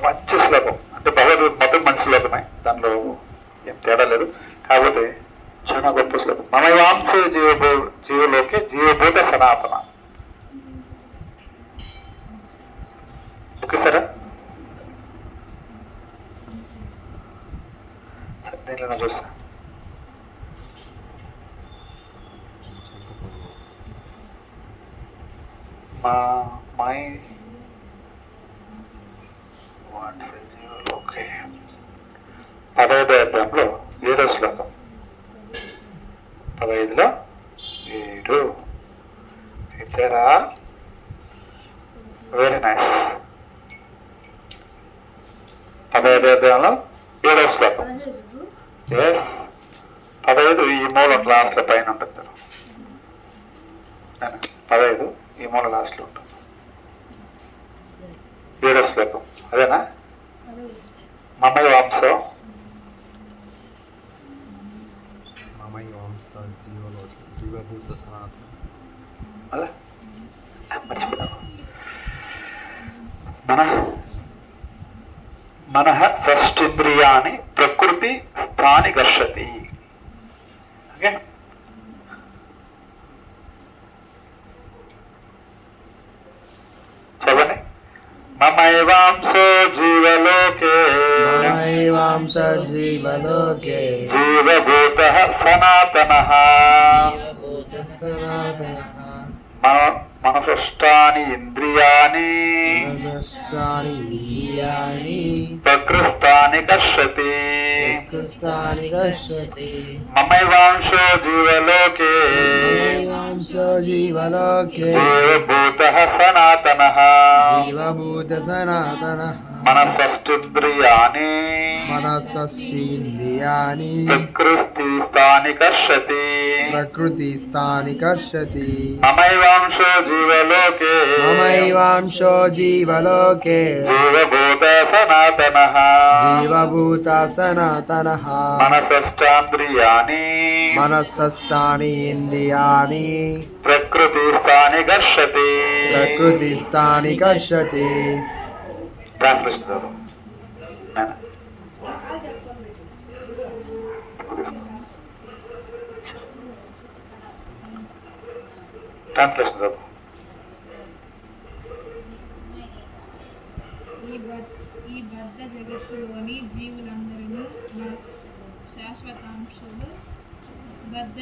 మంచి శ్లోకం, అంటే భగవద్గీత మొత్తం మంచి శ్లోకమే, దానిలో ఏం తేడా లేదు. కాకపోతే చాలా గొప్ప శ్లోకం. మమవాంసే జీవలోకే జీవభూత సనాతన. ఓకే సరే, దీనిలో చూస్తా. మై జీవలోకే 15వ అధ్యాయంలో 7వ శ్లోకం. 15లో 7. ఇద్దరా వెరీ నైస్. 15వ అధ్యాయంలో 7వ శ్లోకం. ఎస్, 15 ఈ మూల లాస్ట్ లో పైన ఉంటుంది. 15 ఈ మూల లాస్ట్ లో ఉంటుంది. 7వ శ్లోకం అదేనా? మమై వాంసం జీవభూత సనాతన. అలా మనః షష్ఠేంద్రియాణి ప్రకృతి స్థాని ఘర్షతి. ఓకే, చదవండి. మమైవాంసో జీవలోకే జీవభూతః సనాతనః మనసష్టాని ఇంద్రియాణి ప్రకృస్తాని కర్షతి. మమైవాంశో జీవలోకే జీవభూతః సనాతనః మనసష్టింద్రియాణి ప్రకృతిస్థాని కర్షతి. మమైవాంశో జీవలోకే జీవభూత సనాతనః మనసష్టాని ఇంద్రియాణి ప్రకృతిస్థాని కర్షతి. ట్రాన్స్లేషన్ చదువు. ట్రాన్స్లేషన్ చదువు. ఈ బద్ధ జగత్తులోని జీవులందరూ మన శాశ్వతాంశులు బద్ధ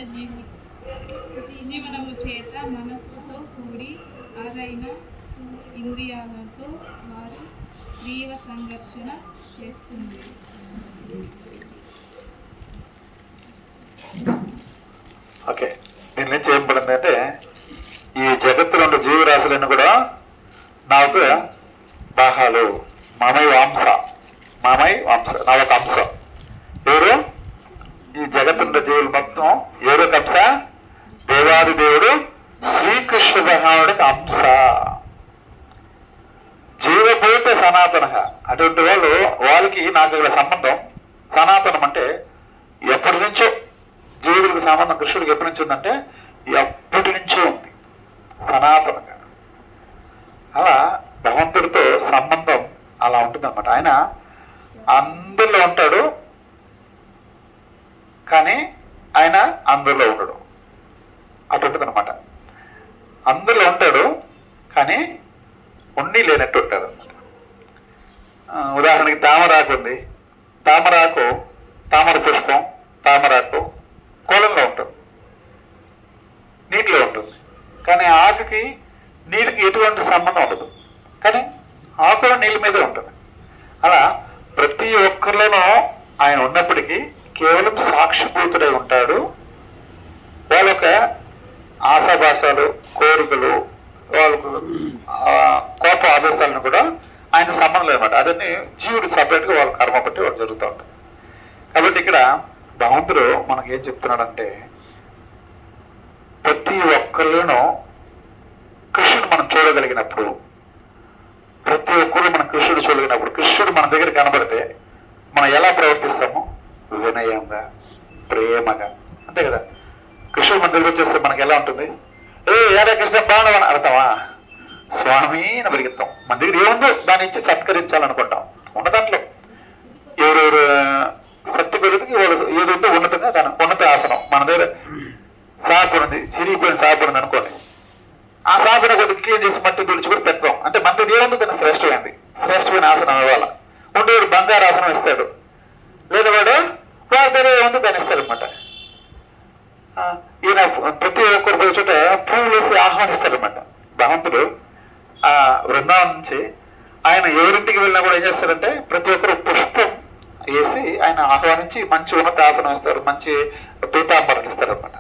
జీవనము చేత మనస్సుతో కూడి అరైన ఇంద్రియాలతో వారి జీవ సంఘర్షణ చేస్తుంది. ఓకే, దీని నుంచి ఏం పడింది అంటే, ఈ జగత్తులో ఉండే జీవరాశులన్నీ కూడా నాకు దాహాలు. మమై వాంస నా ఒక అంశ. ఎవరు? ఈ జగత్తుండే జీవులు మొత్తం ఎవరికి అంశ? దేవాది దేవుడు శ్రీకృష్ణ భగవానుడికి అంశ. జీవభూత సనాతన. అటువంటి వాళ్ళకి నాకు ఇక్కడ సంబంధం. సనాతనం అంటే ఎప్పటి నుంచో జీవుడికి సంబంధం కృష్ణుడికి ఎప్పటి నుంచి ఉందంటే ఎప్పటి నుంచో ఉంది సనాతనంగా. అలా భగవంతుడితో సంబంధం అలా ఉంటుంది అనమాట. ఆయన అందరిలో ఉంటాడు, కానీ ఆయన అందరిలో ఉండడు. అటు ఉంటుంది అనమాట. అందరిలో ఉంటాడు, కానీ ఉండి లేనట్టు ఉంటాడు అనమాట. ఉదాహరణకి తామరాకు ఉంది. తామర పుష్పం, తామరాకు కోలంలో ఉంటుంది, నీటిలో ఉంటుంది, కానీ ఆకుకి నీటికి ఎటువంటి సంబంధం ఉండదు, కానీ ఆకులో నీళ్ళ మీదే ఉంటుంది. అలా ప్రతి ఒక్కరిలోనూ ఆయన ఉన్నప్పటికీ కేవలం సాక్షిభూతుడై ఉంటాడు. వాళ్ళ యొక్క ఆశాభాసాలు, కోరికలు, వాళ్ళకు కోప ఆదేశాలను కూడా ఆయన సంబంధం లేదన్నమాట. అదన్నీ జీవుడు సపరేట్గా వాళ్ళ కర్మ బట్టి వాళ్ళు జరుగుతూ ఉంటుంది. కాబట్టి ఇక్కడ భగవంతుడు మనకి ఏం చెప్తున్నాడంటే, ప్రతి ఒక్కరిలోనూ కృష్ణుడు మనం చూడగలిగినప్పుడు, ప్రతి ఒక్కరు మనం కృష్ణుడు చూడగలిగినప్పుడు, కృష్ణుడు మన దగ్గర కనబడితే మనం ఎలా ప్రవర్తిస్తాము? వినయంగా, ప్రేమగా, అంతే కదా. కృష్ణుడు మన దగ్గర వచ్చేస్తే మనకి ఎలా ఉంటుంది? ఏడా కృష్ణ బాణవని అర్థమా? స్వామి అని పరిగెత్తాం. మన దగ్గర ఏముందో దాని నుంచి సత్కరించాలనుకుంటాం. శ్రేష్టమైన ఆసనం ఇవ్వాలి. ఉండేవాడు బంగారు ఆసనం ఇస్తాడు, లేదా వాడు వాళ్ళ దగ్గర ఉంది దాన్ని ఇస్తారనమాట. ఈయన ప్రతి ఒక్కరు పోయే చోట పువ్వులు వేసి ఆహ్వానిస్తారనమాట. భగవంతుడు ఆ బృందావనం నుంచి ఆయన ఎవరింటికి వెళ్ళినా కూడా ఏం చేస్తారంటే ప్రతి ఒక్కరు పుష్పం వేసి ఆయన ఆహ్వానించి మంచి ఉన్నత ఆసనం ఇస్తారు, మంచి పీతాంబరాలు ఇస్తారనమాట.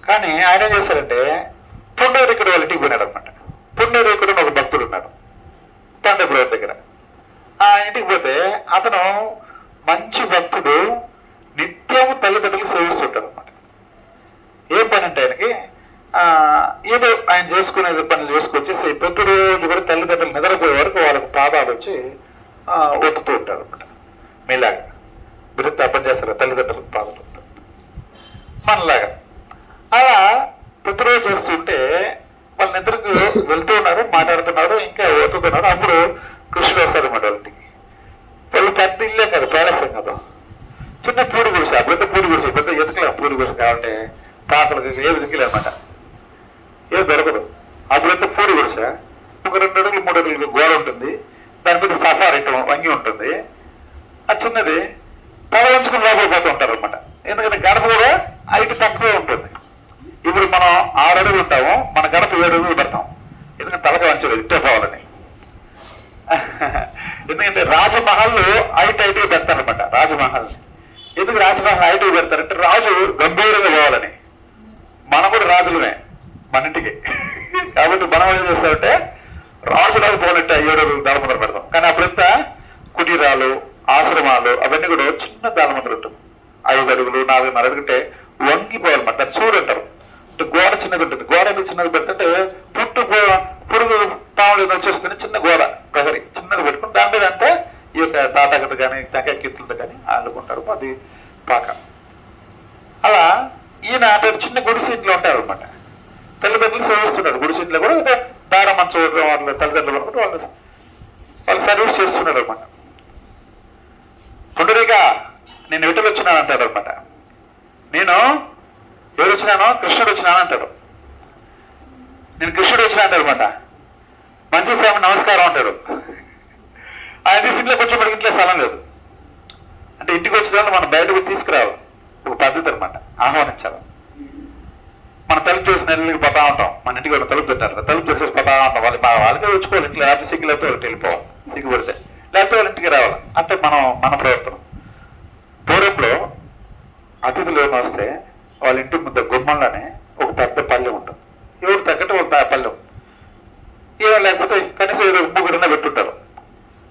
కానీ ఆయన ఏం చేస్తారంటే పుండరీకుడు వాళ్ళ ఇంటికి పోయినాడు అనమాట. పుండరీకుడు ఒక భక్తుడు ఉన్నాడు పండగ దగ్గర. ఆ ఇంటికి పోతే అతను మంచి భక్తుడు, నిత్యం తల్లిదండ్రులు సేవిస్తుంటారు అనమాట. ఏం పని అంటే ఆయనకి ఏదో ఆయన చేసుకునేది పనులు చేసుకొచ్చేసి ప్రతిరోజు కూడా తల్లిదండ్రులు నిద్రపోయే వరకు వాళ్ళకి పాదాలు వచ్చి ఒత్తుతూ ఉంటారు అనమాట. మీలాగా మీరు పని చేస్తారు, తల్లిదండ్రులకు పాదాలు వస్తారు మనలాగా. అలా ప్రతిరోజు చేస్తుంటే వాళ్ళ నిద్రకు వెళ్తూ ఉన్నారు, మాట్లాడుతున్నారు, ఇంకా ఒత్తుతున్నారు. అప్పుడు కృష్ణుడు వస్తారు అన్నమాట వాళ్ళ ఇంటికి. వాళ్ళు పెద్ద ఇల్లే కదా, పేరసం కదా, చిన్న పూడి గుడిసె, పెద్ద పూడి గుడిసె, పెద్ద ఇసుకలే పూడి గుడిసె కాబట్టి పాకలకు ఏది దిక్కులే అనమాట, ఏది దొరకదు. అప్పుడైతే పూడి గుడిసె, ఒక 2 అడుగులు 3 అడుగులు గోడ ఉంటుంది, దాని మీద సఫారీ వంగి ఉంటుంది. అది చిన్నది, తల వంచుకుని లోపల పోతూ ఉంటారు అనమాట. ఎందుకంటే గడప కూడా హైట్ తక్కువే ఉంటుంది. ఇప్పుడు మనం 6 అడుగులు ఉంటాము, మన గడప 7 అడుగులు పెడతాం, ఎందుకంటే తలక వంచలేదు ఇట్టే పోవాలని. ఎందుకంటే రాజమహల్ హైట్గా పెడతారనమాట. రాజమహల్ ఎందుకు రాజమహల్ హైట్గా పెడతారంటే రాజు గంభీరంగా పోవాలని. మనం కూడా రాజులమే మన ఇంటికి, కాబట్టి మనం ఏం చేస్తామంటే రాజులకు పోనట్టు 7 అడుగులు దాళమందరం పెడతాం. కానీ అప్పుడంతా కుటీరాలు, ఆశ్రమాలు అవన్నీ కూడా చిన్న దాళమందరం ఉంటుంది. 5 అడుగులు 4.5 అడుగుంటే వంగిపోవాలన్నమాట. దాన్ని చూడు అంటారు. అంటే గోడ చిన్నది ఉంటుంది, గోడ మీద చిన్నది పెడుతుంటే పురుగు పాములు వచ్చేస్తుంది. చిన్న గోడ ప్రహరి చిన్నది పెట్టుకుని దాని మీద అంతా ఈ యొక్క తాటాకత కానీ తెగ కీర్తులతో కానీ ఆడుకుంటారు. అది పాక. అలా ఈయన అంటే చిన్న గుడిసెంట్లో ఉంటారు అనమాట. తల్లిదండ్రులు సేవిస్తున్నాడు గుడిసెంట్లో కూడా. దారమ్మ చూడడం వాళ్ళ తల్లిదండ్రులు అనుకుంటే వాళ్ళు సర్వీస్ చేస్తున్నాడు అనమాట. పుండరీక నేను విటలు వచ్చినాను అంటాడు అనమాట. నేను ఎవరు వచ్చినానో కృష్ణుడు వచ్చినాను అంటాడు. నేను కృష్ణుడు వచ్చినా అంటాడు అనమాట. మంచి స్వామి నమస్కారం అంటాడు. ఆయన తీసి ఇంట్లో కూర్చోబడికి ఇంట్లో స్థలం లేదు. అంటే ఇంటికి వచ్చిన వాళ్ళు మనం బయటకు తీసుకురావాలి, ఒక పద్ధతి అనమాట. ఆహ్వానించాలి. మన తలుపు చూసి నెలకి పోతా ఉంటాం, మన ఇంటికి వాళ్ళు తలుపు పెట్టారు, తలుపు చూసేసి పోతా ఉంటాం. వాళ్ళకే వచ్చుకోవాలి, ఇంట్లో లేకపోతే సిగ్గు లేకపోతే వాళ్ళకి వెళ్ళిపోవాలి, సిగ్గు పడితే లేకపోతే వాళ్ళ ఇంటికి రావాలి. అంటే మన ప్రవర్తన. పూర్వంలో అతిథులు ఏమైనా వస్తే వాళ్ళ ఇంటి ముందు గుమ్మంలోనే ఒక పెద్ద పల్లెం ఉంటుంది. ఎవరు తగ్గట్టు ఒక పల్లెం, ఏమో లేకపోతే కనీసం ఏదో ముగ్గురున్నా పెట్టుంటారు.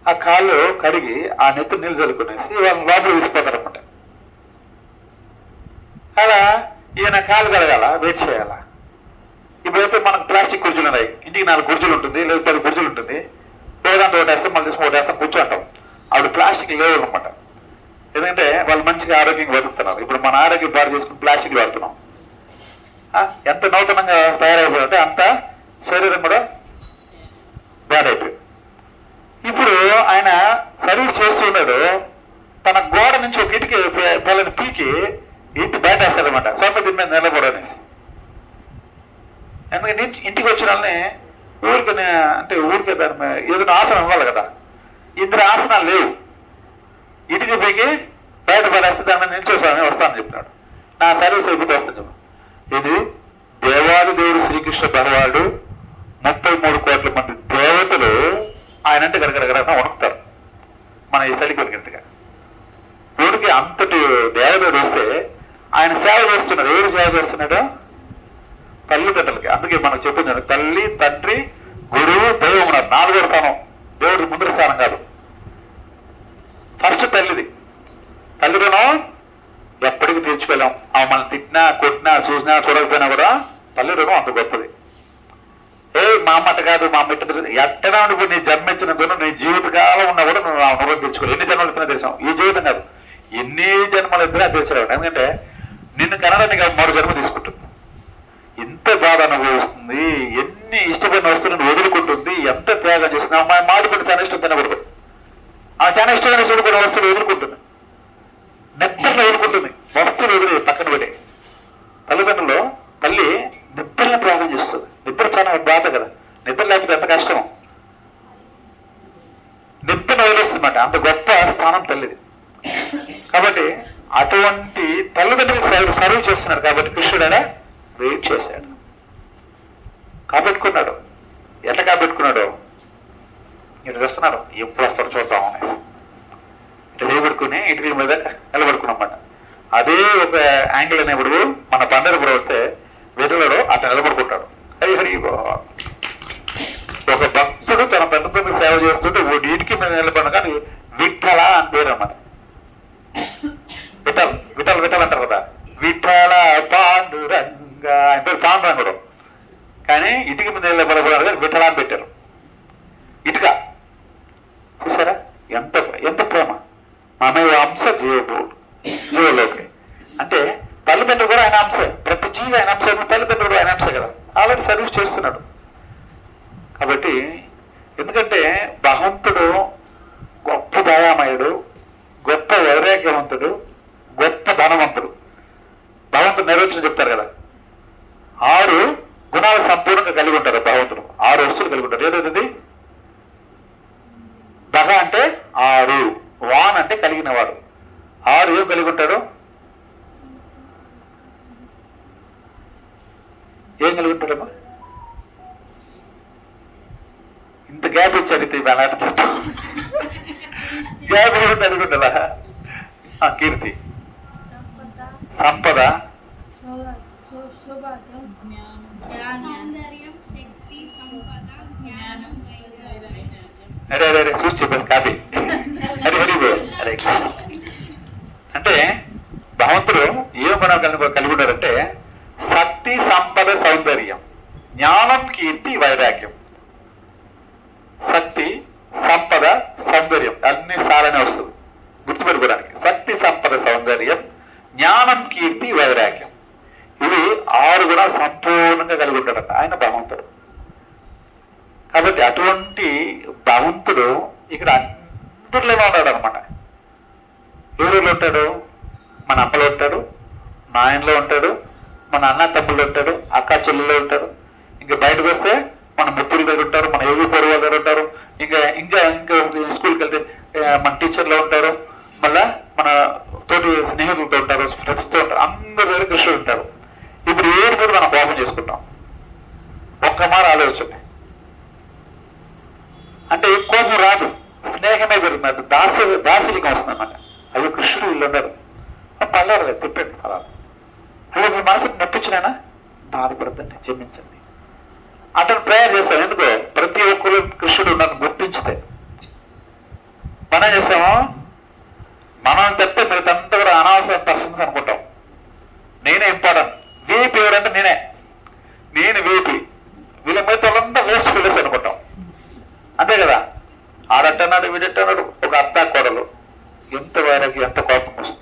ఆ కాళ్ళు కడిగి ఆ నెత్తి నీళ్ళు చల్లుకునేసి వాళ్ళని లోపల తీసిపోతారు అనమాట. అలా ఈయన కాళ్ళు కడగాల, వెయిట్ చేయాలా. ఇప్పుడైతే మనకు ప్లాస్టిక్ కుర్చీలు ఉన్నాయి, ఇంటికి 4 కుర్చీలు ఉంటుంది, లేదా 10 కుర్చీలు ఉంటుంది. లేదంటే ఒకటి వేస్తాం, మళ్ళీ తీసుకుని ఒకటి వేస్తాం, కూర్చోంటాం. ఆవిడ ప్లాస్టిక్ లేవు అనమాట. ఎందుకంటే వాళ్ళు మంచిగా ఆరోగ్యంగా బతుకుతున్నారు. ఇప్పుడు మన ఆరోగ్యం పాడు చేసుకుని ప్లాస్టిక్ వాడుతున్నాం. ఎంత నూతనంగా తయారైపోయిందంటే అంత శరీరం కూడా బ్యాడ్ అయిపోయింది. ఇప్పుడు ఆయన సర్వీస్ చేస్తున్నాడు. తన గోడ నుంచి ఒక ఇంటికి పొలని పీకి ఇంటి బయట వేస్తాడనమాట, సొంత దీని మీద నిలబడనేసి. ఎందుకంటే ఇంటికి వచ్చిన వాళ్ళని ఊరికనే అంటే ఊరికే దాని మీద ఏదైనా ఆసనం ఇవ్వాలి కదా. 2 ఆసనాలు లేవు. ఇంటికి పీకి బయట పడేస్తే దాని మీద నిల్చోసామని వస్తానని చెప్పినాడు. నా సర్వీస్ అయిపోతే వస్తాను చెప్పు. ఇది దేవాది దేవుడు శ్రీకృష్ణ భగవానుడు 33 కోట్ల మంది దేవతలు ఆయన అంటే గరగరగర వణుకుతారు మన ఈ చలి కొరికినట్టుగా. ఊరికి అంతటి దేవదేవుడు వస్తే ఆయన సేవ చేస్తున్నాడు. ఎవరు సేవ చేస్తున్నాడు? తల్లిదండ్రులకి. అందుకే మనం చెప్పింది తల్లి, తండ్రి, గురువు, దైవం ఉన్నారు. 4వ స్థానం, దేవుడికి ముందర స్థానం కాదు. ఫస్ట్ తల్లిది. తల్లి రుణం ఎప్పటికీ తీర్చుకోలేం. ఆమె మనం తిట్టినా, కొట్టినా, చూసినా, చూడకపోయినా కూడా తల్లి రుణం అంత గొప్పది. మా అమ్మ కాదు, మా అమ్మ ఇట్ట ఎట్టనా ఉండి నీ జన్మించిన దున్ను నీ జీవితకాలం ఉన్నా కూడా నువ్వు రుణం తీర్చుకోవాలి. ఎన్ని జన్మలు ఎత్తినా తెలిసాం, ఈ జీవితం కాదు, ఎన్ని జన్మలు ఎత్తినా తీర్చలేవు. ఎందుకంటే నిన్ను కనడానికి 3 జన్మ తీసుకుంటుంది. ఎంత బాధ అనుభవిస్తుంది, ఎన్ని ఇష్టపడిన వస్తువులను వదులుకుంటుంది, ఎంత త్యాగం చేస్తుంది. అమ్మాయి మాడిపడి చాలా ఇష్టం తినకూడదు. ఆ చాలా ఇష్టమైన చూడుకునే వస్తువులు వదులుకుంటుంది, నిద్రను వదులుకుంటుంది. వస్తువులు వదిలి పక్కన పెట్టి తల్లిదండ్రులు తల్లి నిద్రను త్యాగం చేస్తుంది. నిద్ర చాలా బాధ కదా. నిద్ర లేకపోతే ఎంత కష్టం. తెలుస్తుందన్నమాట, అంత గొప్ప స్థానం తల్లిది. కాబట్టి అటువంటి తల్లిదండ్రులు సర్వ్ చేస్తున్నాడు కాబట్టి కృష్ణుడు ఆయన వెయిట్ చేశాడు, కాబెట్టుకున్నాడు. ఎట్లా కాబెట్టుకున్నాడు? మీరు చూస్తున్నారు, ఎప్పుడు వస్తారో చూద్దాం అనేసి ఇటు నిలబెట్టుకుని ఇటుకల మీద నిలబడుకున్నమాట. అదే ఒక యాంగిల్ అనేప్పుడు మన పండరపురం వస్తే వెతులడు అట్లా నిలబడుకుంటాడు. హరి హరి ఒక భక్తుడు తన పెద్ద సేవ చేస్తుంటే ఇటుకి మీద నిలబడిన కానీ విఠల అని పేరు అన్నమాట. విఠల్ విఠల్ విఠల్ అంటారు కదా, విఠల పాండురంగా అని పేరు పాండురంగుడు. కానీ ఇటుక మీద నిలబడబడారు కానీ విఠల అని పెట్టారు. ఇటుక చూసారా ఎంత ఎంత ప్రేమ. ఆమె అంశ జీవలోకి అంటే తల్లిదండ్రులు కూడా ఆయన అంశ, ప్రతి జీవి ఆయన అంశ, తల్లిదండ్రులు కూడా ఆయన అంశ కదా, ఆల్రెడీ సర్వీస్ చేస్తున్నాడు. కాబట్టి ఎందుకంటే భగవంతుడు గొప్ప దయామయుడు, గొప్ప వైరాగ్యవంతుడు, గొప్ప ధనవంతుడు. భగవంతుడు నిర్వచనం చెప్తారు కదా, 6 గుణాలు సంపూర్ణంగా కలిగి ఉంటారు భగవంతుడు. 6 వస్తువులు కలిగి ఉంటారు. ఏదైతుంది? దహ అంటే 6, వాన్ అంటే కలిగిన వాడు. 6 ఏం కలిగి ఉంటాడు? ఏం కలిగి ఉంటాడమ్మా? ఇంత గ్యాప్ ఇచ్చి అడిగితే అలాంటి చెప్తా గ్యాప్ అడుగుంటుందా? కీర్తి, సంపద, అరే అరే అరే చూసి చెప్పాను కాపీ. అరే హరి అరే అంటే భగవంతుడు ఏ గుణం కలిగి ఉన్నారంటే శక్తి, సంపద, సౌందర్యం, జ్ఞానం, కీర్తి, వైరాగ్యం. శక్తి, సంపద, సౌందర్యం అన్ని సారనే వస్తుంది గుర్తుపెట్టుకోవడానికి. శక్తి, సంపద, సౌందర్యం, జ్ఞానం, కీర్తి, వైరాగ్యం, ఇవి 6 కూడా సంపూర్ణంగా కలిగి ఉంటాడట ఆయన భగవంతుడు. కాబట్టి అటువంటి భగవంతుడు ఇక్కడ అందరిలోనే ఉన్నాడు అనమాట. ఎవరిలో ఉంటాడు? మన అమ్మలో ఉంటాడు, నాయనలో ఉంటాడు, మన అన్న తమ్ముళ్ళు ఉంటాడు, అక్క చెల్లెల్లో ఉంటాడు. ఇంకా బయటకు వస్తే మన మిత్రుల దగ్గర ఉంటారు, మన ఎవరి పొరుగు వాళ్ళ దగ్గర ఉంటారు, ఇంకా ఇంకా ఇంకా స్కూల్కి వెళ్తే మన టీచర్లో ఉంటారు, మళ్ళా మన తోటి స్నేహితులతో ఉంటారు, ఫ్రెండ్స్తో ఉంటారు, అందరి దగ్గర కృష్ణుడు ఉంటారు. ఇప్పుడు ఏడు కూడా మనం కోపం చేసుకుంటాం. ఒక్క మాట ఆలోచన అంటే కోపం రాదు, స్నేహమే పెరుగుతుంది, దాసిలికం వస్తుంది అన్నమాట. అవి కృష్ణుడు వీళ్ళు ఉన్నారు, పల్లారు కదా తిప్పండి ఫలాలు. అవి మీ మనసుకు నొప్పించినానా బాధపడద్దండి, క్షమించండి అంటే ప్రేయర్ చేస్తాం. ఎందుకో ప్రతి ఒక్కరు కృష్ణుడు నన్ను గుర్తించితే మనం చేస్తాము. మనం తప్పితే మీరంతా కూడా అనవసరం పర్సన్స్ అనుకుంటాం. నేనే ఇంపార్టెంట్, వీపీ ఎవరంటే నేను వీపీ, వీళ్ళ మీద వాళ్ళంతా వేస్ట్ ఫీల్డర్స్ అనుకుంటాం. అంతే కదా, ఆడట్టన్నాడు వీడట్టన్నాడు, ఒక అత్త కోడలు ఎంత వైరాగ్యం, ఎంత కోపం వస్తుంది.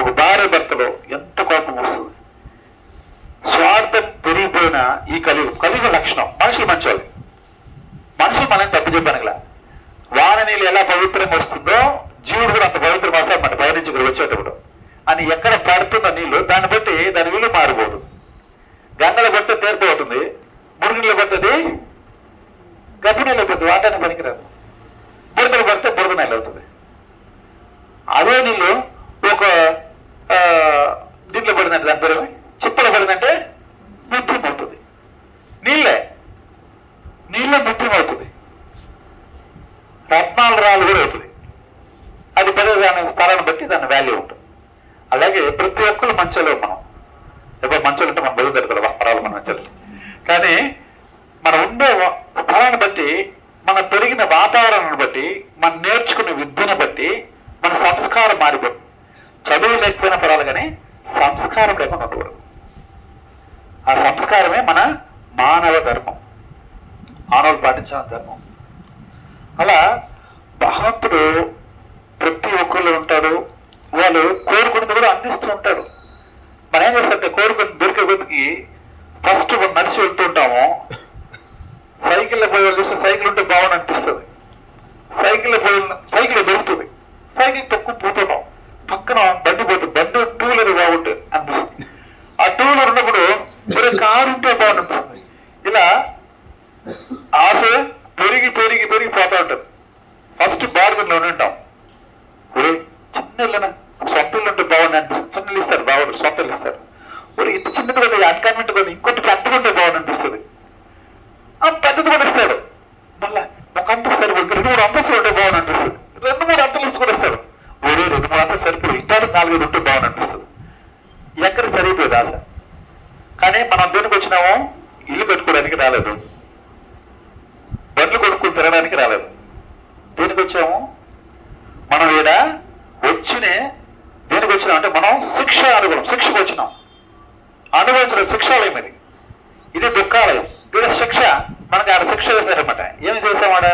ఒక భార్య భర్తలో ఎంత కోపం వస్తుంది. స్వార్థం పెరిగిపోయిన ఈ కలియుగ లక్షణం. మనుషులు మంచివాళ్ళు, మనుషులు మనం తప్పు చెప్పానులా. వాన నీళ్ళు ఎలా పవిత్రంగా వస్తుందో జీవుడు కూడా అంత పవిత్రం వస్తాడు మన పైనుంచి ఇక్కడ వచ్చేటప్పుడు. అని ఎక్కడ పడుతున్న నీళ్లు దాన్ని బట్టి దాని విలువ మారిపోతుంది. గంగలో పడితే తీరిపోతుంది, మురుగునీళ్ళు పడుతుంది, గబ్బు నీళ్ళు అవుతుంది, వాటానికి పనికిరాదు. బురదలు పడితే బురద నీళ్ళు అవుతుంది. అదే నీళ్ళు ఒక దీంట్లో పడిందంటే దాని పేరు చిప్పలో పడిందంటే మృత్యం అవుతుంది. నీళ్ళే మృత్యం అవుతుంది, రత్నాలు రాళ్ళు కూడా అవుతుంది. అది పడే దాని స్థలాన్ని బట్టి దాని వాల్యూ ఉంటుంది. అలాగే ప్రతి ఒక్కరు మంచోళ్ళు. మనం ఎప్పుడు మంచోళ్ళు అంటే మనం బదులుతారు కదా పరాలు మన మంచోళ్ళు. కానీ మనం ఉండే స్థలాన్ని బట్టి, మన పెరిగిన వాతావరణాన్ని బట్టి, మనం నేర్చుకునే విద్యను బట్టి మన సంస్కారం మారిపోతుంది. చదువు లేకపోయినా పర్వాలేదు కానీ సంస్కారం లేకుండా ఉండకూడదు. ఆ సంస్కారమే మన మానవ ధర్మం, మానవులు పాటించిన ధర్మం. అలా భగవంతుడు ప్రతి ఒక్కళ్ళు ఉంటాడు. వాళ్ళు కోరుకున్నది కూడా అందిస్తూ ఉంటాడు. మనం ఏం చేస్తారంటే కోరుకుని దొరికే కొద్దికి ఫస్ట్ నడిచి వెళ్తూ ఉంటాము. సైకిల్లో పోయి వాళ్ళు చూస్తే సైకిల్ ఉంటే బాగుంది అనిపిస్తుంది. సైకిల్ దొరుకుతుంది, సైకిల్ తక్కువ పోతున్నాం, పక్కన బండి పోతుంది, బండి 2 వీలర్ బాగుంటుంది అనిపిస్తుంది. ఆ 2 వీలర్ ఉన్నప్పుడు మరి కారు ఉంటే బాగుంది అనిపిస్తుంది. ఇలా ఆశ పెరిగి పోతూ ఉంటుంది. ఫస్ట్ బార్గన్లోనే ఉంటాం. ఒరే చిన్న ఇల్లనా, సొంత ఇల్లు ఉంటే బాగుంది అనిపిస్తుంది. చిన్న ఇల్లు ఇస్తారు బాగుంటుంది, సొంత ఇల్లు ఇస్తారు. ఒరే ఇంత చిన్నది కూడా అన్కాన్వెంట్ కూడా ఇంకోటి పెద్దగా ఉంటే బాగుంది అనిపిస్తుంది. ఆ పెద్దది కూడా ఇస్తాడు. మళ్ళా ఒక అంతస్తు సరిపోయి 2-3 అంతస్తులు ఉంటే బాగుంది అనిపిస్తుంది. 2-3 అంతస్తులు కూడా ఇస్తాడు. ఒరే 2-3 అంతస్తులు సరిపోయి ఇట్టాడు 4-5 ఉంటే బాగుంది అనిపిస్తుంది. ఎక్కడ సరిపోయేది ఆశ. కానీ మనం దేనికి వచ్చినాము? ఇల్లు కట్టుకోవడానికి రాలేదు, బండ్లు కొనుక్కుని తిరగడానికి రాలేదు. దేనికి వచ్చాము? మనం ఈడ దేనికి వచ్చినాం అంటే మనం శిక్షకు వచ్చినాం. అనుభవించడం శిక్షాలయం ఇది. ఇది దుఃఖాలయం. వీడ శిక్ష మనకి ఆడ శిక్ష వేశారన్నమాట. ఏమి చేసామాడ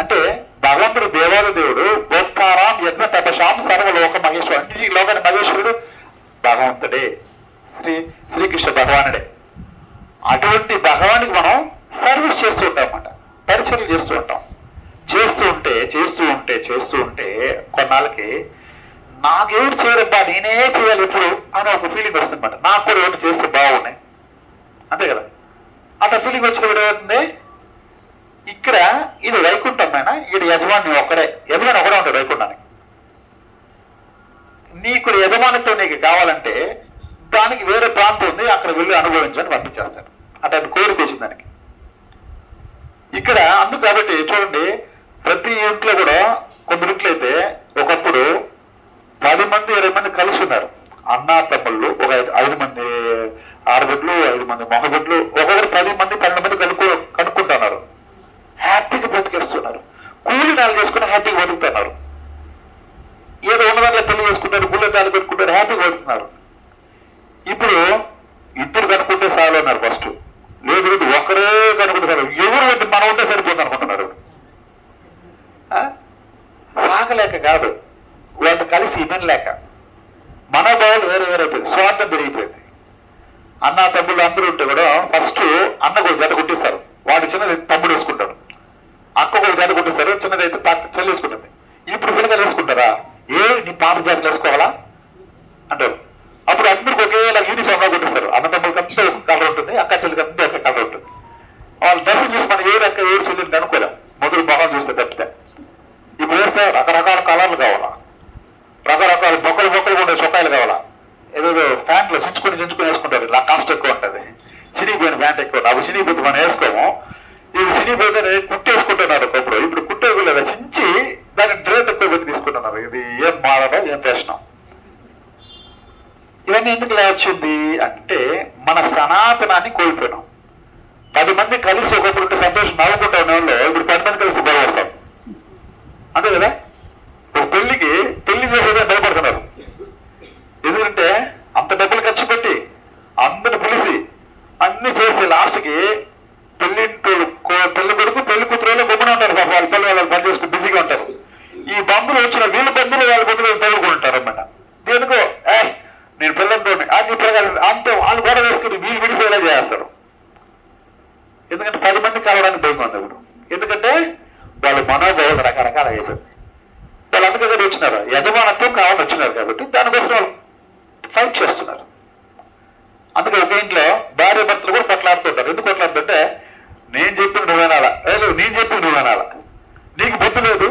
అంటే భగవంతుడు దేవాది దేవుడు గోప్తారాం యజ్ఞ తపశాం సర్వలోక మహేశ్వరుడు. అన్ని లోకాన్ని మహేశ్వరుడు భగవంతుడే, శ్రీకృష్ణ భగవానుడే. అటువంటి భగవానికి మనం సర్వీస్ చేస్తూ ఉంటాం అన్నమాట, పరిచర్యలు చేస్తూ ఉంటాం. చేస్తూ ఉంటే కొన్నాళ్ళకి నాకెవరు చేయరబ్బా నేనే చేయాలి ఎప్పుడు అని ఒక ఫీలింగ్ వస్తుందన్నమాట. నాకు కూడా ఎవరు చేస్తే బాగున్నాయి అంతే కదా. అట్లా ఫీలింగ్ వచ్చినప్పుడు ఏమవుతుంది? ఇక్కడ ఇది వైకుంఠం అయినా ఈడు యజమాని ఒకడే ఉంటాడు వైకుంఠానికి. నీకు యజమానితో నీకు కావాలంటే దానికి వేరే ప్రాంతం ఉంది, అక్కడ వెళ్ళి అనుభవించని పంపించేస్తాడు. అటు కోరిక వచ్చింది దానికి. ఇక్కడ అందుకు కాబట్టి చూడండి, ప్రతి ఇంట్లో కూడా కొందరింట్లో అయితే ఒకప్పుడు 10 మంది 20 మంది కలిసి ఉన్నారు. అన్నా తమ్ముళ్ళు ఒక 5 మంది ఆడబిడ్డలు, 5 మంది మగబిడ్డలు, ఒక్కొక్కరు 10 మంది 12 మంది కనుక్కుంటున్నారు. హ్యాపీగా బ్రతికేస్తున్నారు. కూలి నాలు చేసుకుని హ్యాపీగా బతుకుతున్నారు. ఏదో ఉన్నదాంట్లో పెళ్లి చేసుకుంటారు, గుళ్ళదాలు పెట్టుకుంటారు, హ్యాపీగా బతుకుతున్నారు. ఇప్పుడు ఇద్దరు కనుక్కుంటే చాలు అన్నారు ఫస్ట్. లేదు ఒకరే కనుక్కుంటారు. ఎవరు వద్దు మనం ఉంటే సరిపోతుంది అనుకుంటున్నారు. సాగలేక కాదు, వాళ్ళు కలిసి ఇవ్వలేక మనోభావాలు వేరే అయిపోయింది, స్వార్థం పెరిగిపోయింది. అన్న తమ్ముళ్ళు అందరూ ఉంటే కూడా ఫస్ట్ అన్న కూడా జత కుట్టిస్తారు, వాడు చిన్నది తమ్ముడు వేసుకుంటాడు. అక్క కూడా జత కుట్టిస్తారు, చిన్నదైతే చెల్లి వేసుకుంటుంది. ఇప్పుడు పిల్లలు వేసుకుంటారా? నీ పాత జాతలు వేసుకోవాలా అంటారు. అప్పుడు అందరికి ఒకేలా యూనిఫామ్ లా కొట్టిస్తారు. అన్న తమ్ముడికి అంతా ఒక కలర్ ఉంటుంది, అక్క చెల్లికి అంతా ఒక కలర్ ఉంటుంది. వాళ్ళ డ్రెస్సులు చూసి మనం ఏడు అక్క ఏడు చెల్లిని అనుకోలేం, మొదలు మొహం చూస్తే తప్పితే. ఇప్పుడు వేస్తే రకరకాల కలర్లు కావాలా, రకరకాల బొక్కలు ఉండే చొక్కాయలు కావాలా, ఏదో ప్యాంట్లు చించుకొని వేసుకుంటారు. ఇలా కాస్ట్ ఎక్కువ ఉంటుంది, చినిగిపోయిన ప్యాంట్ ఎక్కువ. అవి చినిగిపోతే మనం వేసుకోము. ఇవి చినిగిపోతే కుట్టేసుకుంటున్నారు ఒకప్పుడు. ఇప్పుడు కుట్టేయలేదు, చించి దాన్ని డ్రేట్ ఎక్కువ పెట్టి తీసుకుంటున్నారు. ఇది ఏం మారడం, ఏం చేసినాం? ఇవన్నీ ఎందుకు ఇలా వచ్చింది అంటే మన సనాతనాన్ని కోల్పోయినాం. 10 మంది కలిసి ఒకప్పుడు ఉంటే సంతోషం నవ్వుకుంటా ఉన్న వాళ్ళు ఇప్పుడు 10 మంది కలిసి గొడవ వస్తాం అంతే కదా. ఒక పెళ్లి చేసేదని భయపడుతున్నారు. ఎందుకంటే అంత డబ్బులు ఖర్చు పెట్టి అందరిని పిలిచి అన్ని చేస్తే లాస్ట్కి పెళ్లి కొడుకు పెళ్లి కూతురు గొప్పన ఉంటారు. వాళ్ళ పిల్లలు వాళ్ళు పని చేసుకుని బిజీగా ఉంటారు. ఈ బంధువులు వచ్చిన వీళ్ళ బంధువులు వాళ్ళ బంధువులు తగులుకుంటారు అన్నమాట. దేనికో నేను పిల్లలతో నీ పిల్లలు అంతే వాళ్ళు గొడవ వేసుకుని వీళ్ళు విడిపోయేలా చేస్తారు. ఎందుకంటే 10 మంది కలవడానికి భయం ఉంది ఇప్పుడు. ఎందుకంటే వాళ్ళ మనోభావాలు రకరకాల అయిపోయింది. వాళ్ళు అందుకని వచ్చినారు, యజమానత్వం కావాలని వచ్చినారు కాబట్టి దానికోసం వాళ్ళు ఫైట్ చేస్తున్నారు. అందుకే ఒక ఇంట్లో భార్య భర్తలు కూడా కొట్లాడుతుంటారు. ఎందుకు కొట్లాడుతుంటే నేను చెప్పిన నువ్వేనాలా, నేను చెప్పిన నువ్వేనాలా, నీకు బుద్ధి లేదు,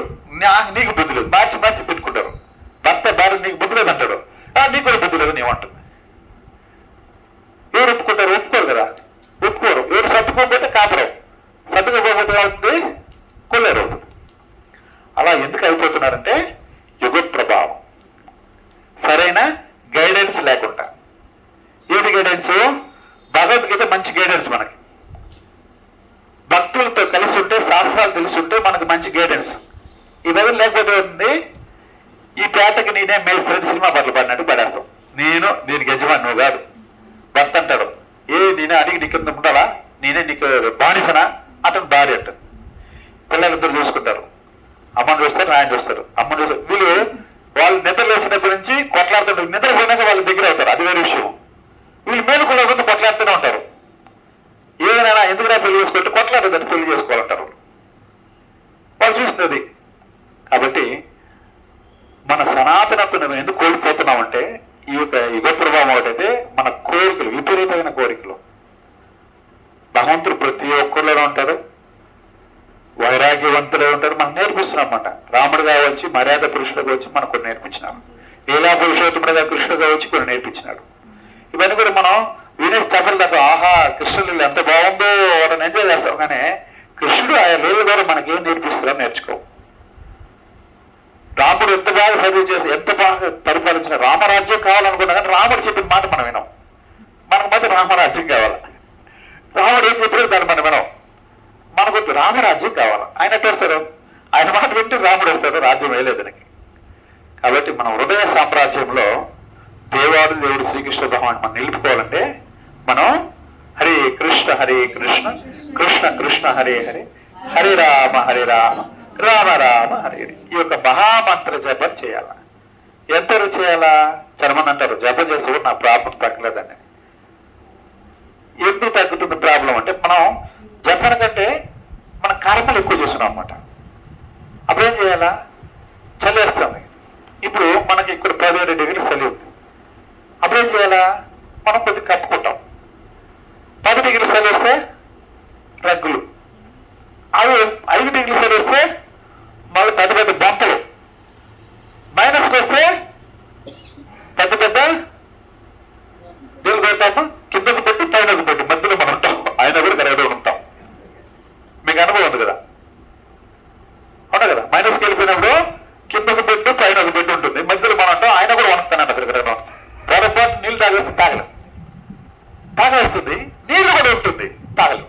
నీకు బుద్ధి లేదు, మార్చి తిట్టుకుంటారు. భర్త భార్య నీకు బుద్ధి లేదు అంటాడు, నీకు కూడా బుద్ధి లేదు నీవంటుంది. ఎవరు ఒప్పుకుంటారు? ఒప్పుకోరు కదా, ఒప్పుకోరు. ఎవరు సర్దుకోకపోతే కాపురం, సర్దుకోకపోతే అవుతుంది కొల్లేరు అవుతుంది. అలా ఎందుకు అయిపోతున్నారంటే యుగ ప్రభావం, సరైన గైడెన్స్ లేకుండా. ఏది గైడెన్స్? భగవద్గీత మంచి గైడెన్స్ మనకి. భక్తులతో కలిసి ఉంటే, శాస్త్రాలు తెలిసి ఉంటే మనకు మంచి గైడెన్స్. ఇవన్నీ లేకపోతే ఉంది ఈ పేటకి నేనే మేస్త్రి సినిమా పాటలు పాడినట్టు పడేస్తాం. దీనికి యజమాని నువ్వు కాదు. భర్త అంటాడు, నేనే అడిగి నీకు ఉండాలా, నేనే నీకు బానిసనా, అతను భార్య అంటాడు. పిల్లలిద్దరు చూసుకుంటారు, అమ్మని చూస్తారు, నాయన చూస్తారు. అమ్మని చూస్తారు. వీళ్ళు వాళ్ళు నిద్ర లేచినప్పటి నుంచి కొట్లాడుతుంటారు. నిద్ర పోయినాక వాళ్ళు దగ్గర అవుతారు, అది వేరే విషయం. వీళ్ళు మేలుకున్న కొంత కొట్లాడుతూనే ఉంటారు. ఏదైనా ఎందుకురా పెళ్లి చేసుకుంటే కొట్లాడదని పెళ్లి చేసుకోవాలంటారు. వాళ్ళు చూస్తున్నది. కాబట్టి మన సనాతనత్వం ఎందుకు కోల్పోతున్నామంటే ఈ యొక్క యుగ ప్రభావం ఒకటైతే మన కోరికలు, విపరీతమైన కోరికలు. భగవంతుడు ప్రతి ఒక్కరిలోనే ఉంటారు, వైరాగ్యవంతులే ఉంటారు, మనకు నేర్పిస్తున్నారు. నేర్పిస్తున్నామన్నమాట. రాముడుగా వచ్చి మర్యాద పురుషుడుగా వచ్చి మనకు కొన్ని నేర్పించినాడు. లీలా పురుషోత్తముడుగా కృష్ణుడుగా వచ్చి కొన్ని నేర్పించినాడు. ఇవన్నీ కూడా మనం వినేసి చెప్పలేక ఆహా కృష్ణుడు ఎంత బాగుందో వాళ్ళని ఎంజాయ్ చేస్తాం, కానీ కృష్ణుడు ఆయన లీల ద్వారా మనకేం నేర్పిస్తారో నేర్చుకో. రాముడు ఎంత బాగా చదువు చేసి ఎంత బాగా పరిపాలించిన రామరాజ్యం కావాలనుకున్నా కానీ రాముడు చెప్పిన మాట మనం వినాం. మనకు మాత్రం రామరాజ్యం కావాలి. రాముడు ఏం చెప్పారు దాన్ని మనం వినాం. మనకు రామరాజ్యం కావాలి. ఆయన ఎట్టు వస్తారు? ఆయన మాట వింటే రాముడు వస్తారు, రాజ్యం వేయలేదు దానికి. కాబట్టి మన హృదయ సామ్రాజ్యంలో దేవుడు శ్రీకృష్ణ భగవాన్ మనం నిలుపుకోవాలంటే మనం హరే కృష్ణ కృష్ణ కృష్ణ హరే హరే, హరే రామ రామ రామ హరే హరే. ఈ యొక్క మహామంత్ర జపం చేయాలా. ఎంతవరకు చేయాలా? చర్మని అంటారు జపం చేస్తే నా ప్రాబ్లం తగ్గలేదని. ఎందుకు తగ్గుతుంది ప్రాబ్లం అంటే మనం జపం కంటే మన కర్మలు ఎక్కువ చేస్తున్నాం అన్నమాట. అప్పుడేం చేయాలా? చలి వేస్తుంది. ఇప్పుడు మనకి ఇక్కడ 17 డిగ్రీలు చలి ఉంది. అప్పుడేం చేయాలా? మనం కొద్దిగా కప్పుకుంటాం. 10 డిగ్రీలు చలి వస్తే రగ్గులు, అవి 5 డిగ్రీలు చలి వస్తే మళ్ళీ పెద్ద పెద్ద బొంతలు, మైనస్కి వస్తే పెద్ద పెద్ద నీళ్ళు పెడతాము, కిందకు పెట్టి పైనకు పెట్టి మధ్యలో మనం ఉంటాం. ఆయన కూడా కరెక్ట్గా ఉంటాం. మీకు అనుభవం ఉంది కదా, అవునా కదా? మైనస్కి వెళ్ళిపోయినప్పుడు కిందకు పెట్టి పైనకు పెట్టి ఉంటుంది, మధ్యలో మనం ఉంటాం. ఆయన కూడా వణుకుతానంట. పొరపాటు నీళ్ళు తాగేస్తే తాగేస్తుంది, నీళ్ళు కూడా ఉంటుంది, తాగలు.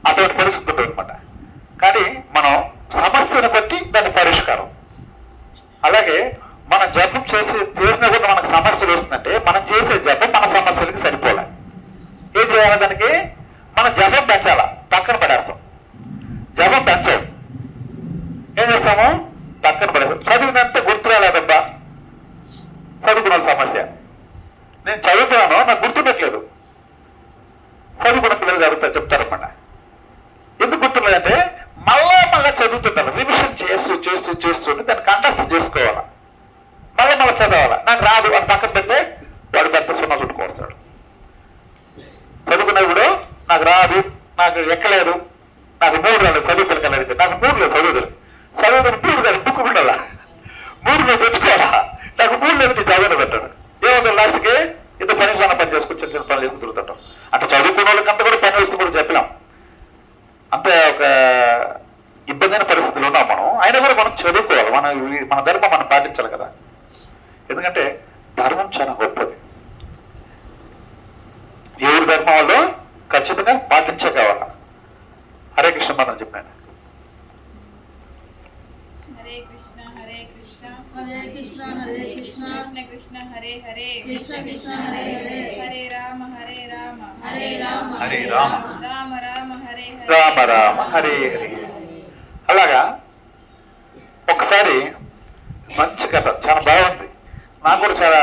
అటువంటి పరిస్థితి ఉంటుంది అనమాట. కానీ మనం సమస్యను బట్టి దాని పరిష్కారం. అలాగే మనం జపం చేసిన కూడా మనకు సమస్యలు వస్తుందంటే మనం చేసే జపం మన సమస్యలకి సరిపోలే. ఏం చేయాలి? దానికి మనం జపం పెంచాలా, పక్కన పడేస్తాం. జపం పెంచాం, ఏం చేస్తాము? పక్కన పడేస్తాం. చదివినంత గుర్తురాలేదబ్బా, చదువుకున్న సమస్య. నేను చదువుతున్నాను, నాకు గుర్తుండట్లేదు. చదువుకున్న పిల్లలు జరుగుతారు చెప్తారన్నమాట. ఎందుకు గుర్తులేదంటే మళ్ళా చదువుతుంటారు. రివిజన్ చేస్తూ దాన్ని కంఠస్థం చేసుకోవాలా, మళ్ళా చదవాలా. నాకు రాదు అని పక్కన పెడితే వాడు పెద్ద సున్నా చుట్టుకొస్తాడు. చదువుకున్నప్పుడు నాకు రాదు, నాకు ఎక్కలేదు, నాకు 3 రాలేదు, చదువుకెళ్ళగలిగితే నాకు 3 లేదు, చదువుదని 3 కాదు, బుక్ ఉండాలా, 3 మీద తెచ్చుకోవాలా. నాకు 3 లేదు, నీ చదువులు పెట్టాడు. ఏమవుతుంది? లాస్ట్కి ఇంత పని పని చేసుకుని చిన్న పనులు చేసుకుని తిరుగుతుంటాం. అంటే చదువుకున్న వాళ్ళకంతా కూడా పని వస్తుంది కూడా చెప్పినాం. అంతే ఒక ఇబ్బందైన పరిస్థితులు ఉన్నాం మనం. అయినా కూడా మనం చదువుకోవాలి. మన ధర్మం మనం పాటించాలి కదా. ఎందుకంటే ధర్మం చాలా గొప్పది. ఎవరి ధర్మం వాళ్ళు ఖచ్చితంగా పాటించే కావాలా. హరే కృష్ణ మనం చెప్పాను. హరే కృష్ణ హరే కృష్ణ కృష్ణ కృష్ణ కృష్ణ హరే హరే కృష్ణ హరే హరే హరే రామ హరే రామ రామ రామ హరే రామ రామ హరే హరే. అలాగా ఒకసారి మంచి కథ, చాలా బాగుంది. నాకు కూడా చాలా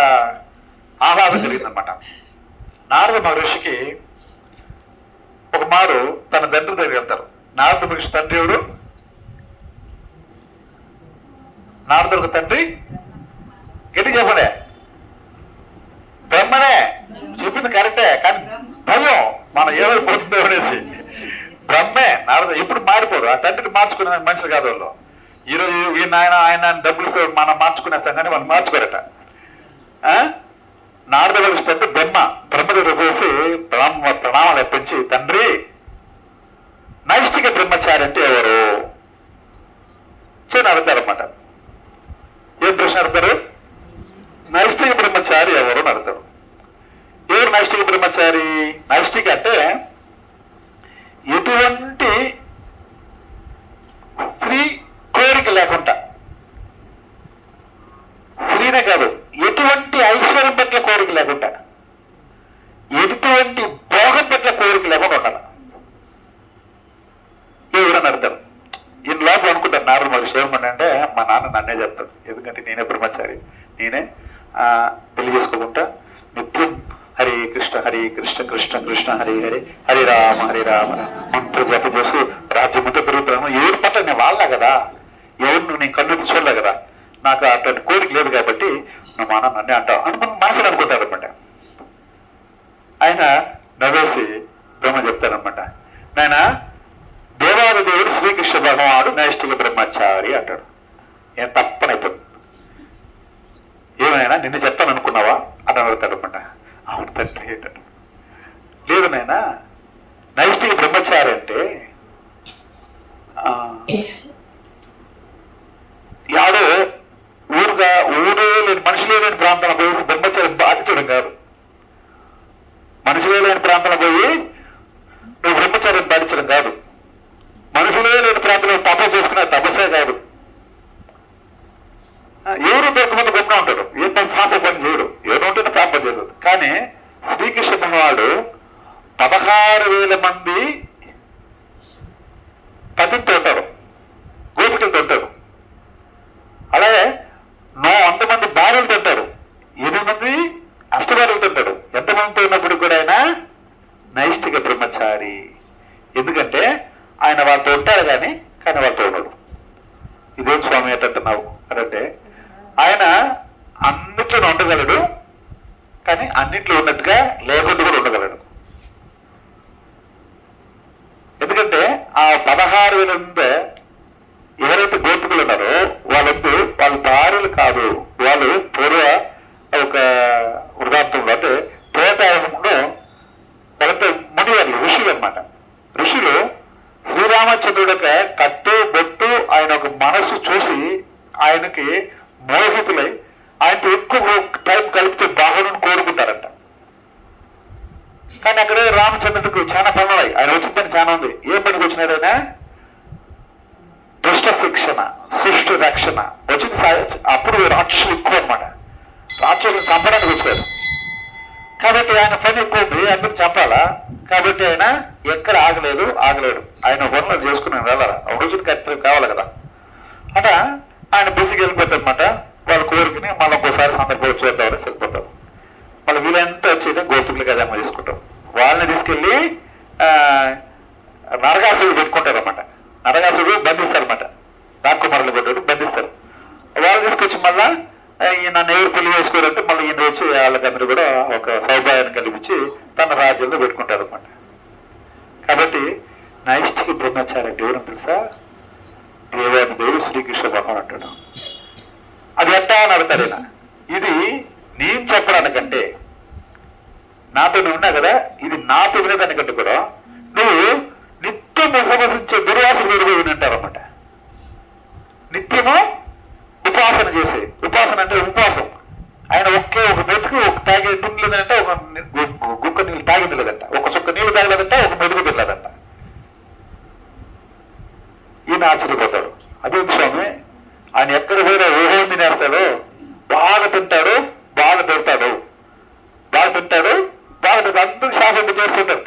ఆహ్లాదం కలిగిందనమాట. నారద మహర్షికి ఒక మారు తన తండ్రి దగ్గరికి వెళ్తారు. నారద మహర్షి తండ్రి ఎవరు? నారదుడికి తండ్రి గట్టి చెప్పడే, బ్రహ్మనే. చెప్పింది కరెక్టే, కానీ భయం మనం ఏమైనా పోతుందో అనేసి. బ్రహ్మే నారద. ఇప్పుడు మారిపోరు. ఆ తండ్రిని మార్చుకునే మనుషులు కాదు వాళ్ళు. ఈరోజు ఈయన ఆయన డబ్బులు ఇస్తే మనం మార్చుకునేస్తాం, కానీ వాళ్ళు మార్చుకోరట. నారద తండ్రి బ్రహ్మ దగ్గర పోసి ప్రణామాలు అర్పించి, తండ్రి నైష్టిక బ్రహ్మచారి అంటే ఎవరు అని అడుగుతారన్నమాట. ఏం ప్రశ్న అడుగుతారు? నైష్టిక బ్రహ్మచారి ఎవరు అని అడుగుతారు. ఎవరు నైష్టిక బ్రహ్మచారి? నైష్టిక అంటే ఎటువంటి స్త్రీ కోరిక లేకుండా, స్త్రీనే కాదు ఎటువంటి ఐశ్వర్యం పట్ల కోరిక లేకుండా, ఎటువంటి భోగం పట్ల కోరిక లేకుండా ఉండాలి. ఎవరని అర్థం. ఈయన లోపల అనుకుంటారు నారద మహర్షి ఏమనంటే, మా నాన్న నన్నే చెప్తాడు. ఎందుకంటే నేనే బ్రహ్మచారి, నేనే పెళ్లి చేసుకోకుండా నిత్యం హరే కృష్ణ కృష్ణ కృష్ణ హరే హరే, హరే రామ మంత్ర జప చేస్తూ రాజ్యమంతా పెరుగుతున్నాను. ఎవరి పట్ల నేను వాళ్ళ కదా, ఎవరు నేను కన్ను చూడలే కదా, నాకు అటువంటి కోరిక లేదు కాబట్టి నువ్వు మా నాన్న నన్నే అంటావు అని మనం మనసులో అనుకుంటారు అనమాట. ఆయన నవ్వేసి బ్రహ్మ చెప్తారనమాట, నాయన దేవాది దేవుడు శ్రీకృష్ణ భగవానుడు నైష్ఠిక బ్రహ్మచారి అంటాడు. ఏం తప్పనైపోతుంది. ఏమైనా నిన్ను చెప్తాను అనుకున్నావా అని అడుగుతాడు అనమాట. అవును తండ్రి ఏంటాడు. లేదు నాయనా, నైష్ఠిక బ్రహ్మచారి అంటే యాడో ఊరే లేని మనుషులే లేని ప్రాంతంలో పోయి బ్రహ్మచారి బాధించడం కాదు. మనుషులే లేని ప్రాంతంలో పోయి నువ్వు బ్రహ్మచారిని బాధించడం కాదు. మనుషులే లేని ప్రాంతంలో తపస్సు చేసుకునే తపస్సే కాదు. ఎవరు దొరకమంది గొప్పగా ఉంటాడు. ఏ పని పాప పని చేయడు, ఏదో ఉంటేనే పాపం చేశాడు. కానీ శ్రీకృష్ణ భగవానుడు 16,000 మంది పతితో ఉంటారు, గోపికలతో ఉంటారు. అలాగే 100 మంది భార్యలతో ఉంటారు, 8 మంది అష్టభార్యలతో ఉంటాడు. ఎంతమందితో ఉన్నప్పుడు కూడా ఆయన నైష్ఠిక బ్రహ్మచారి. ఎందుకంటే ఆయన వాళ్ళతో ఉంటాడు కానీ వాళ్ళతో ఉండడు. ఇదేం స్వామి ఏంటంటున్నావు అంటే ఆయన అన్నిట్లో ఉండగలడు, కానీ అన్నిట్లో ఉన్నట్టుగా లేకుండా కూడా ఉండగలడు. ఎందుకంటే ఆ 16,000 ఎవరైతే గోపికలు ఉన్నారో వాళ్ళందరూ వాళ్ళ భార్యలు కాదు. వాళ్ళు పూర్వ ఒక వృధాంతంలో అంటే త్రేతాయుగంలో వాళ్ళంతా మునివాళ్ళు, ఋషులు అన్నమాట. ఋషులు శ్రీరామచంద్రుడి యొక్క కట్టు బొట్టు ఆయన ఒక మనసు చూసి ఆయనకి మోహితులై ఆయనతో ఎక్కువ టైం కలిపితే బాగుందని కోరుకుంటారంట. కానీ అక్కడే రామచంద్రుడికి చాలా పనులు ఆయన వచ్చిన పని చాలా ఉంది. ఏ పనికి వచ్చినాడు ఆయన? దుష్ట శిక్షణ, శిష్టు రక్షణ వచ్చింది. అప్పుడు రాక్షసులు ఎక్కువ అనమాట. రాక్షసులను చంపడానికి వచ్చారు కాబట్టి ఆయన పని ఎక్కువ ఉంది, అందరూ చంపాలా. కాబట్టి ఆయన ఎక్కడ ఆగలేడు. ఆయన పనులు చేసుకుని వెళ్ళాలి. రోజుకి ఖచ్చితంగా కావాలి కదా. అట ఆయన బిసికి వెళ్ళిపోతారు అనమాట. వాళ్ళ కోరికని మళ్ళీ ఇంకోసారి సందర్భం వచ్చేద్దామని వెళ్ళిపోతారు. మళ్ళీ వీళ్ళంతా వచ్చేది గోపికలకి అదే తీసుకుంటారు. వాళ్ళని తీసుకెళ్ళి నరకాసుడు పెట్టుకుంటారు అనమాట. నరకాసుడు బంధిస్తారు అనమాట. రాకుమారులు పెట్టారు, బంధిస్తారు. వాళ్ళు తీసుకొచ్చి మళ్ళా నన్ను ఎవరు పెళ్లి చేసుకోరంటే మళ్ళీ ఈయన వచ్చి వాళ్ళకందరూ కూడా ఒక సౌభాగ్యాన్ని కల్పించి తన రాజ్యంలో పెట్టుకుంటారు అనమాట. కాబట్టి నైష్ఠిక బ్రహ్మచారి అంటే ఎవరు తెలుసా? దేవాది దేవుడు శ్రీకృష్ణ భగవాన్ అంటాడు. అది ఎట్టా అని అడతాడు. ఇది నేను చెప్పడానికంటే నాతో నువ్వు ఉన్నా కదా, ఇది నాతో వినేదానికంటే కూడా నువ్వు నిత్యం ఉపవసించే దుర్వాసులు వేరు వినంటారన్నమాట. నిత్యము ఉపాసన చేసే, ఉపాసన అంటే ఉపవాసం. ఆయన ఒక మెతుకు ఒక తాగే తినలేదంటే, ఒక గుక్క నీళ్ళు తాగింది లేదంట, ఒక చుక్క నీళ్ళు తాగలేదంట, ఒక మెతుకు తినలేదంట. ఈయన ఆశ్చర్యపోతాడు. అదేంటి స్వామి, ఆయన ఎక్కడ పోయినా ఊహం తినేస్తాడు, బాగా తింటాడు, బాగా తింటాడు, అందరూ శాపం చేస్తుంటాడు.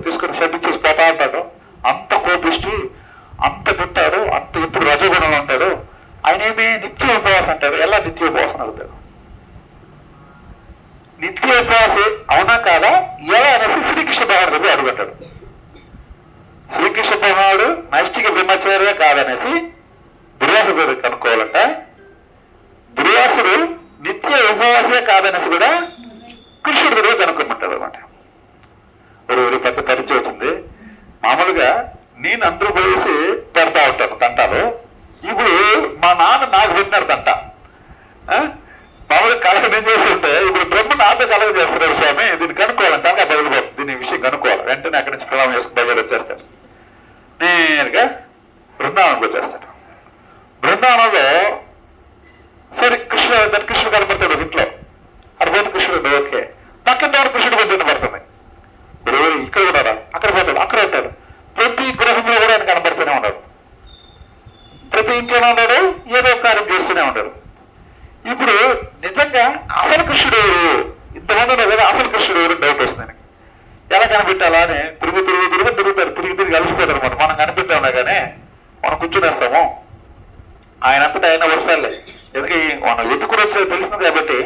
తీసుకొని శపించేసి పోతా ఉంటాడు. అంత కోపిష్టి, అంత తింటాడు, అంత ఎప్పుడు రజోగుణంలో ఉంటాడు. ఆయన ఏమి నిత్య ఉపవాసం అంటాడు. ఎలా నిత్య ఉపవాసం అడుగుతాడు? నిత్య ఉపవాసం అవునా కాదా ఎలా అనేసి శ్రీకృష్ణ భగవానుడు దగ్గర అడుగుతాడు. శ్రీకృష్ణ భగవానుడు నైష్ఠిక బ్రహ్మచార్య కాదనేసి దుర్వాసుడు దగ్గర కనుక్కోవాలంట. దుర్వాసుడు నిత్య ఉపవాసే కాదనేసి కూడా కృష్ణుడి దగ్గర కనుక్కోమంటాడు అనమాట. ఒక పెద్ద పరిచయం వచ్చింది. మామూలుగా నేను అందరూ పోయేసి పెడతా ఉంటాను తంటాలు. ఇప్పుడు మా నాన్న నాకు పెట్టినాడు తంట. మామూలుగా కలగ నేను చేస్తుంటే ఇప్పుడు బ్రహ్మ నాతో కలగ చేస్తున్నాడు స్వామి, దీన్ని కనుక్కోవాలంటే నాకు బయలుపోతుంది. దీని విషయం కనుక్కోవాలి. వెంటనే అక్కడి నుంచి ప్రయాణం చేసుకుని బయలు వచ్చేస్తాడు. నేరుగా బృందావనంకి వచ్చేస్తాడు. బృందావనంలో సరే కృష్ణుడు కనపడతాడు ఇంట్లో. అడిపోతే కృష్ణుడు ఓకే. పక్కన కృష్ణుడు పొద్దున్న పడుతుంది. ఇక్కడ కూడా అక్కడ పోతాడు, అక్కడ ఉంటాడు. ప్రతి గృహంలో కూడా ఆయన కనబడుతూనే ఉన్నాడు. ప్రతి ఇంట్లోనే ఉన్నాడు, ఏదో కార్యం చేస్తూనే ఉంటాడు. ఇప్పుడు నిజంగా అసలు కృష్ణుడు ఎవరు? ఇంతమంది ఉన్నారు కదా, అసలు కృష్ణుడు ఎవరు డౌట్ వస్తుంది. ఎలా కనిపెట్టాలా అని తిరుగుతారు. తిరిగి కలిసిపోతారు అనమాట. మనం కనిపెట్టామన్నా కానీ మనం కూర్చునేస్తాము. ఆయనంతటా ఆయన వస్తాడులే. ఎందుకంటే మనం వెతుకుని వచ్చేది తెలిసింది కాబట్టి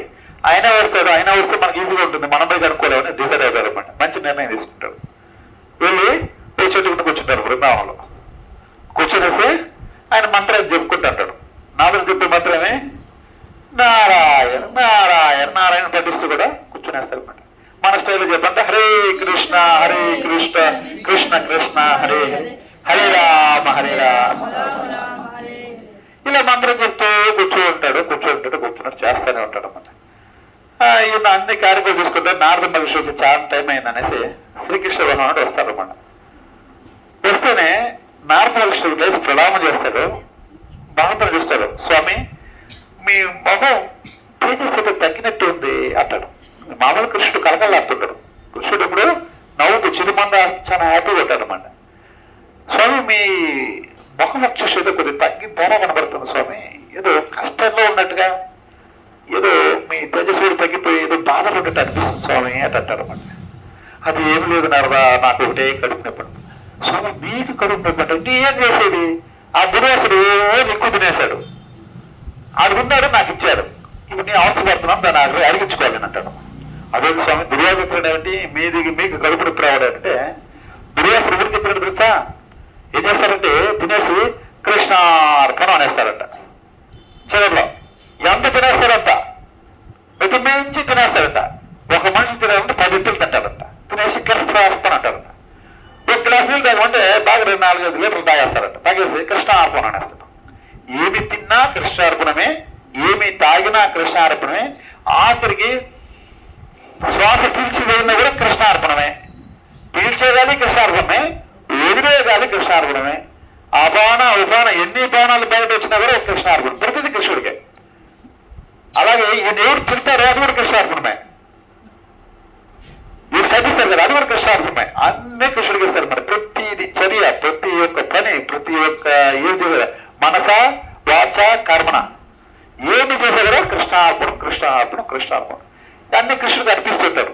ఆయన వస్తాడు. ఆయన వస్తే మనకి ఈజీగా ఉంటుంది, మనం పోయి కనుక్కోలేమని డిసైడ్ అవుతారు అనమాట. మంచి నిర్ణయం తీసుకుంటాడు. వెళ్ళి ఓ చెట్టు కింద కూర్చుంటారు బృందావనంలో. కూర్చునేసి ఆయన మంత్రాన్ని చెప్పుకుంటుంటాడు. నాలుగు చెప్పే మంత్రమే నారాయణ నారాయణ నారాయణ పఠిస్తూ కూడా కూర్చునేస్తారు అనమాట. మన స్టైల్లో చెప్పంటే హరే కృష్ణ కృష్ణ కృష్ణ హరే హరే, హరే రామ హరే రామ. రామ రామ హరే ఇలా మంత్రం చెప్తూ కూర్చున్నట్టు చేస్తూనే ఉంటాడు అన్నమాట. ఈయన అన్ని కార్యక్రమాలు చూసుకుంటారు. నారద మహర్షి వచ్చి చాలా టైం అయిందనేసి శ్రీకృష్ణ భగవానుడు వస్తారు అన్నమాట. వస్తేనే నారద మహర్షి లేచి ప్రణామం చేస్తాడు. భగవంతుడు చూస్తాడు, స్వామి మీ మొహం తేజస్సు తగ్గినట్టు ఉంది అంటాడు. మామూలు కృష్ణుడు కలకలాడుతుంటాడు. కృష్ణుడు ఇప్పుడు నవ్వుతూ చిరుమంద చాలా హ్యాపీగా ఉంటాడు అన్నమాట. స్వామి మీ ముఖం వచ్చేసి ఏదో కొద్దిగా తగ్గి తేడా కనబడుతుంది స్వామి, ఏదో కష్టంలో ఉన్నట్టుగా, ఏదో మీ తేజస్సుడు తగ్గిపోయి ఏదో బాధలు ఉన్నట్టు అనిపిస్తుంది స్వామి అని అంటారు అన్నమాట. అది ఏమి లేదు నారదా, నాకు ఒకటే కడుపు నొప్పి. స్వామి మీకు కడుపు నొప్పి అంటే ఏం చేసేది? ఆ దుర్వాసుడు ఎక్కువ తినేశాడు, అడుగున్నాడు నాకు ఇచ్చాడు, ఇప్పుడు నేను అవసరపడుతున్నాను దాన్ని అడిగించుకోవాలని అంటాడు. అదే స్వామి దుర్వాసుడు ఏమిటి మీకు కడుపు నొప్పి రావడం అంటే, దుర్వాసుడు ఎవరికి చెప్పినట్టు తెలుసా? ఏం చేస్తారంటే తినేసి కృష్ణార్పణం అనేస్తారంట. చివరిలో ఎంత తినేస్తారంట, ప్రతి మించి తినేస్తారంట. ఒక మనిషి తినాలంటే 10 ఇడ్లీలు తింటారంట. తినేసి కృష్ణార్పణ అంటారంట. ఒక గ్లాస్ నీళ్ళు తాగమంటే బాగా 4-5 లీటర్లు తాగేస్తారంట. తాగేసి కృష్ణార్పణ అనేస్తాడు. ఏమి తిన్నా కృష్ణార్పణమే, ఏమి తాగినా కృష్ణార్పణమే, ఆఖరికి శ్వాస పీల్చి వెళ్ళినా కూడా కృష్ణార్పణమే. పీల్చేగాలి కృష్ణార్పణమే, ఎదురేగాలి కృష్ణార్పణమే. అపాన ఉపాన ఎన్ని బాణాలు బయట వచ్చినా కూడా కృష్ణార్పణం, ప్రతిదీ కృష్ణుడికే. అలాగే ఈయన ఎవరు తింటారో అది కూడా కృష్ణార్పణమే. మీరు శపిస్తారు కదా, అది కూడా కృష్ణార్పణమే. అన్నీ కృష్ణుడికి ఇస్తారు. మరి ప్రతిది చర్య, ప్రతి ఒక్క పని, ప్రతి ఒక్క ఏది మనస వాచ కర్మణ ఏమి చేసే కూడా కృష్ణార్పణం కృష్ణార్పణం కృష్ణార్పణం అన్ని కృష్ణుడికి అర్పిస్తుంటారు.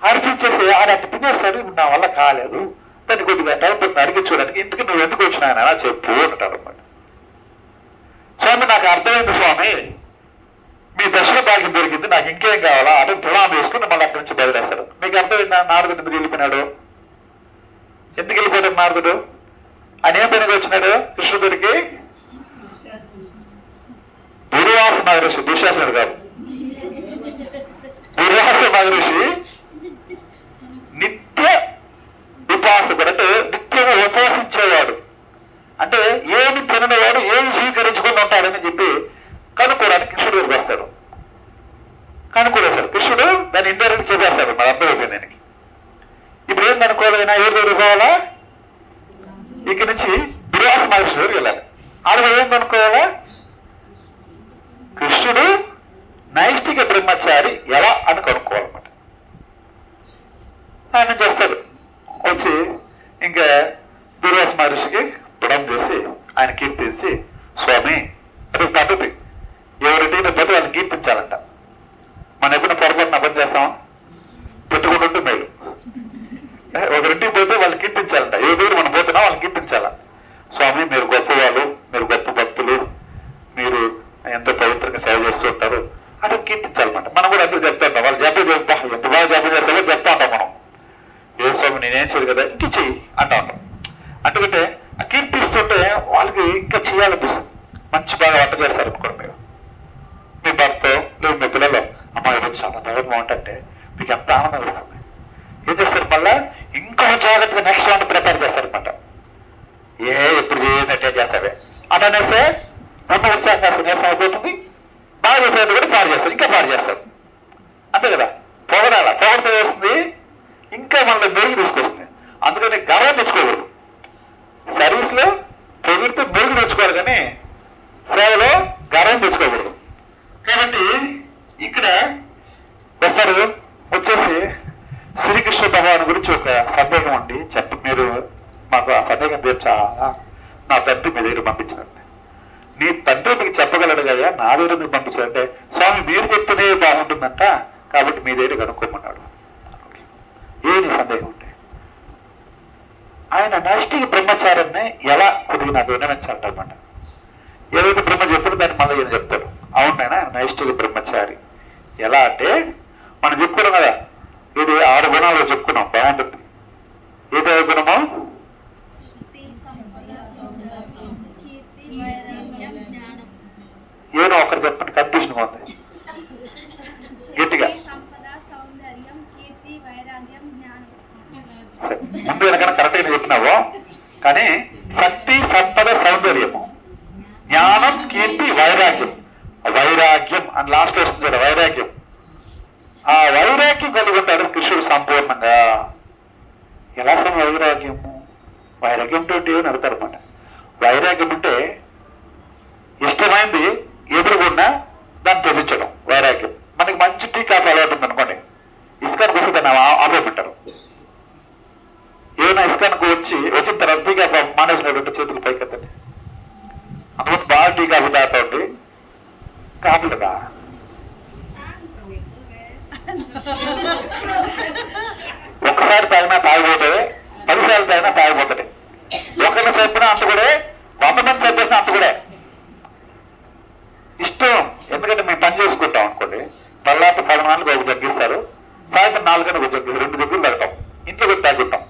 అర్పించేసి ఆయన తినేస్తాడు, నా వల్ల కాలేదు, దాన్ని కొద్దిగా టైం పడుతుంది అడిగించుకోవడానికి, ఇందుకు నువ్వు ఎందుకు వచ్చినా ఆయన అలా చెప్పు అంటాడు అన్నమాట. స్వామి నాకు అర్థమైంది స్వామి, మీ దర్శన భాగ్యం దొరికింది, నాకు ఇంకేం కావాలా అంటే ప్రణామం వేసుకుని మళ్ళీ అక్కడి నుంచి బయలుదేస్తాడు. మీకు అర్థమైందా నారదుడు ఎందుకు వెళ్ళిపోయినాడు? ఎందుకు వెళ్ళిపోయాడు నారదుడు? ఆయన ఏం పనికి వచ్చినాడు కృష్ణుడికి? దుర్వాస మహర్షి, దుశ్శాసనుడు కాదు, దుర్వాస మహర్షి నిత్య ఉపాసకుడు, అంటే నిత్యంగా ఉపవాసించేవాడు, అంటే ఏమి తిననివాడు ఏమి స్వీకరించుకుని ఉంటాడని చెప్పి కనుక్కోవడానికి కృష్ణుడు దగ్గరికి వస్తాడు. కనుక్కోలేశాడు కృష్ణుడు, దాన్ని ఇండైరెక్ట్ చెప్పేస్తాడు. మరి అర్థమైపోయింది దానికి. ఇప్పుడు ఏం కనుక్కోవాలైనా ఎవరి దగ్గర పోవాలా? ఇక్కడి నుంచి దుర్వాస మహర్షి దగ్గరికి వెళ్ళాలి. ఆడ ఏం కనుక్కోవాలా? కృష్ణుడు నైష్టిక బ్రహ్మచారి ఎలా అని కనుక్కోవాలన్నమాట. ఆయన చేస్తాడు. వచ్చి ఇంకా దుర్వాస మహర్షికి బుడం చేసి ఆయన కీర్తించి, స్వామి అది పద్ధతి, ఎవరింటికి పోతే వాళ్ళని కీర్తించాలంట. మనం ఎప్పుడైనా పొరపాటున పని చేస్తామా? పెట్టుకుంటుంటే మేలు. ఒకరింటికి పోతే వాళ్ళు కీర్తించాలంట. ఏ దగ్గర మనం పోతున్నా వాళ్ళని కీర్తించాల. స్వామి మీరు గొప్పవాళ్ళు, మీరు గొప్ప భక్తులు, మీరు ఎంతో పవిత్రంగా సేవ చేస్తూ ఉంటారు అంటే కీర్తించాలన్నమాట. మనం కూడా అందరూ చెప్తా ఉంటాం, వాళ్ళు జపం చెప్తా ఎంత బాగా జపం చేస్తామో చెప్తా ఉంటాం మనం. ఏ స్వామి నేనేం చేయదు కదా ఇంక చెయ్యి అంటా ఉంటాం. అందుకంటే ఆ కీర్తిస్తుంటే వాళ్ళకి ఇంకా చేయాలనిపిస్తుంది. మంచి బాగా వంట చేస్తారు అనుకోండి, మీరు మీ భర్త లేదు మీ పిల్లలు, అమ్మాయి ఈరోజు చాలా బాగా బాగుంటుంటే మీకు ఎంత ఆనందం ఇస్తుంది. ఏం చేస్తారు మళ్ళా ఇంకా జాగ్రత్తగా నెక్స్ట్ రౌండ్ ప్రిపేర్ చేస్తారనమాట. ఎప్పుడు చేయనట్టే చేస్తావే అటు అనేస్తే మొన్న వచ్చాక నీరసం అయిపోతుంది, బాగా చేసేది కూడా పాడు చేస్తారు, ఇంకా పాడు చేస్తారు. అంతే కదా, పొగడాల పొగడితే వస్తుంది ఇంకా మనల్ని మెరుగు తీసుకొస్తుంది. అందుకని గర్వం తెచ్చుకోకూడదు. సర్వీస్లో పొగిడితే మెరుగు తెచ్చుకోవాలి కానీ సేవలో గర్వం తెచ్చుకోకూడదు. కాబట్టి ఇక్కడ వస్తారు. వచ్చేసి శ్రీకృష్ణ భగవాన్ గురించి ఒక సందేహం అండి మీరు మాకు ఆ సందేహం తీర్చాలా? నా తండ్రి మీ దగ్గర పంపించారండి. నీ తండ్రి మీకు చెప్పగలడు కదా, నా దగ్గర మీకు పంపించారంటే, స్వామి మీరు చెప్తేనే బాగుంటుందంట కాబట్టి మీ దగ్గర కనుక్కోమన్నాడు. ఏమి సందేహం ఉంటే ఆయన నైష్టిక బ్రహ్మచారాన్ని ఎలా కొద్దిగా నాకు వినవించాలన్నమాట. ఏదైతే బ్రహ్మ చెప్పాడో దాన్ని మళ్ళీ ఈయన చెప్తాడు. అవునైనా ఆయన నైష్టిక బ్రహ్మచారి ఎలా అంటే, మనం చెప్పుకున్నాం కదా, ఇది 6 గుణాలు చెప్పుకున్నాం బాగుంటుంది. ఏదో గుణము? ఏదో ఒకరు చెప్పండి, కన్ఫ్యూజన్ ఉంది గట్టిగా. ముందు వెనకన్నా కరెక్ట్గా చెప్పినావు, కానీ శక్తి, సంపద, సౌందర్యము, జ్ఞానం, కీర్తి, వైరాగ్యం. వైరాగ్యం అని లాస్ట్ వస్తుంది కదా, వైరాగ్యం. ఆ వైరాగ్యం కలిగి ఉంటాడు కృష్ణుడు సంపూర్ణంగా. ఎలా వైరాగ్యము? వైరాగ్యం అంటే ఏమని అడుగుతారు అన్నమాట. వైరాగ్యం అంటే ఇష్టమైంది ఎదురుగున్నా దాన్ని త్యజించడం వైరాగ్యం. మనకి మంచి టీ కాఫీ అలవాటు ఉంది అనుకోండి, ఇస్కానికి వస్తే దాన్ని ఆపేమంటారు. ఏమైనా ఇస్కానికి వచ్చిన తర్వాత టీ కాఫీ మానేసినటువంటి చేతులు పైకెత్తండి. అందుకని బాగా టీ కాఫీ తాగుతా ఉండి కాపులుగా ఒక్కసారి తాగినా తాగిపోతుంది, 10 సార్లు తాగినా తాగిపోతుంది. ఒకరిని చెప్పినా అంత కూడా, 100 మంది చెప్పేసినా అంత కూడా ఇష్టం. ఎందుకంటే మేము పని చేసుకుంటాం అనుకోండి, తర్వాత 10 నాలుగు ఒక తగ్గిస్తారు, సాయంత్రం 4 గంటలకు ఒక తగ్గిస్తారు, 2 దగ్గర తాగుతాం, ఇంట్లో కూడా తాగుతాం.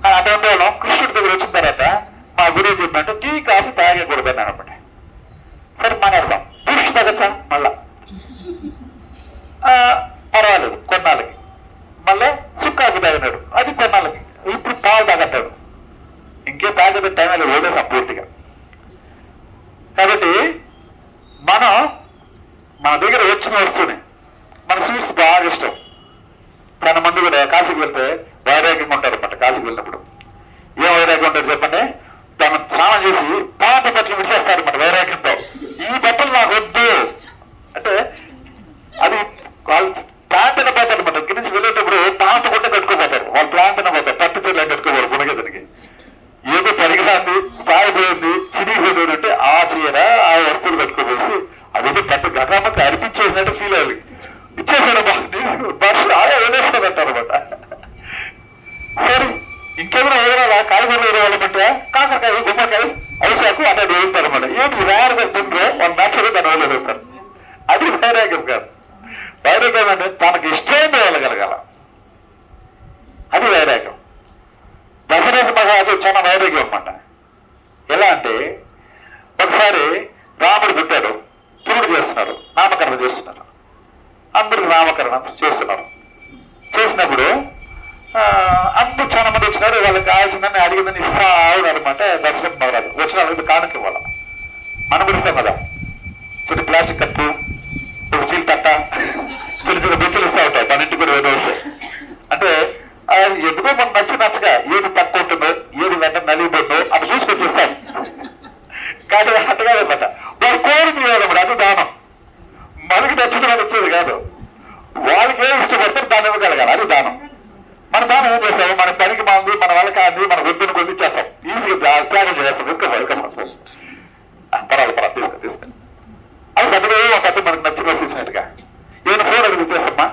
కానీ అటువంటి వాళ్ళం కృష్ణుడి దగ్గర వచ్చిన తర్వాత మా గురువు చెప్పినట్టు టీ కాఫీ తాగకూడదు అని అనమాట. సరే మానేస్తాం. పురుషు తగ్గచ్చా మళ్ళా పర్వాలేదు కొన్నాళ్ళకి. మళ్ళీ సుక్కాకి తాగినాడు, అది కొన్నాళ్ళకి. ఇప్పుడు పాలు తాగట్టాడు, ఇంకే తాగేది టైం లేదు, వదిలేసాం పూర్తిగా. కాబట్టి మనం మన దగ్గర వచ్చిన వస్తువుని, మన స్వీట్స్ బాగా ఇష్టం. చాలా మంది కూడా కాశీకి వెళ్తే వైరాగ్యంగా ఉంటారు అన్నమాట. కాశీకి వెళ్ళినప్పుడు ఏం వైరాగ్యం ఉంటుంది చెప్పండి? తను స్నానం చేసి పాత బట్టలు విడిచేస్తారు అన్నమాట వైరాగ్యంతో. ఈ బట్టలు నాకు వద్దు అంటే అది వాళ్ళు ప్లాంట్ అయినా పోతారు అనమాట. ఇక్కడి నుంచి వెళ్ళేటప్పుడు పాత కొట్ట కట్టుకోపోతారు, వాళ్ళు ప్లాంట్ అయినా పోతారు, పట్టు చీరలు కట్టుకోవాలి. గుణగతనికి ఏదో పరిగణాన్ని స్థాయిపోయింది, చిరిగిపోయింది అంటే ఆ చీర ఆ వస్తువులు కట్టుకోపోసి అదేదో పెద్ద ఘటనకి అర్పించేసినట్టు ఫీల్ అయ్యి ఇచ్చేసాడమ్మా, బస్సు ఆయా వదిలేస్తానంటారు అనమాట. సరే ఇంకేమైనా ఏదైనా కాయగూరలు వేయాలంటే కాకరకాయ, గుమ్మకాయ, అవశాకు అనేది వేస్తారు అనమాట. ఏంటి వేరుగా తిండ్రో వాళ్ళు నచ్చదు దాన్ని వదిలేస్తారు. అది వైరాగ్యం కాదు. వైరాగ్యం అంటే తనకు ఇష్టం వెళ్ళగలగాల, అది వైరాగ్యం. దశరథ మహారాజు చాలా వైరాగ్యం అన్నమాట. ఎలా అంటే ఒకసారి రాముడు పుట్టాడు, పురుడు చేస్తున్నారు, నామకరణం చేస్తున్నారు, అందరూ నామకరణం చేస్తున్నారు. చేసినప్పుడు అందరూ చాలా మంది వచ్చినారు, వాళ్ళకి కావాల్సిందని అడిగిందని ఇస్తా అనమాట. దశరథ మహారాజు వచ్చిన వాళ్ళకి కానుక ఇవ్వాల. మనం ఇస్తాం కదా, చిన్న ప్లాస్టిక్ కప్పు, ఒక స్టీల్ తట్ట, చిన్న చిన్న బొచ్చులు ఇస్తా ఉంటాయి మన ఇంటికి కూడా ఏదో వస్తాయి. అంటే ఎందుకో మనం నచ్చగా ఏది తక్కువ ఉంటుందో, ఏది వెంట నలిగిపోతుందో అది చూసుకొని ఇస్తాం. కానీ అట్టగా అనమాట, వాళ్ళు కోరిక ఇవ్వాలన్నమాట. అది దానం. మనకి నచ్చిన వాళ్ళు వచ్చేది కాదు, వాళ్ళకి ఏం ఇష్టపడతారు దాన్ని ఇవ్వగలగాలి, అది దానం. మన దానం ఏం చేస్తాము? మన పనికి మాంది, మన వాళ్ళ కాంది, మన వద్దును కొన్ని ఇచ్చేస్తాం, ఈజీగా త్యాగం చేస్తాం. పర్వాలేదు తీసుకొని అది పెద్దగా ఒక పెద్ద మనకు నచ్చిన వస్తు ఇచ్చినట్టుగా ఏమైనా ఫోన్ అడిగి ఇచ్చేస్తామా,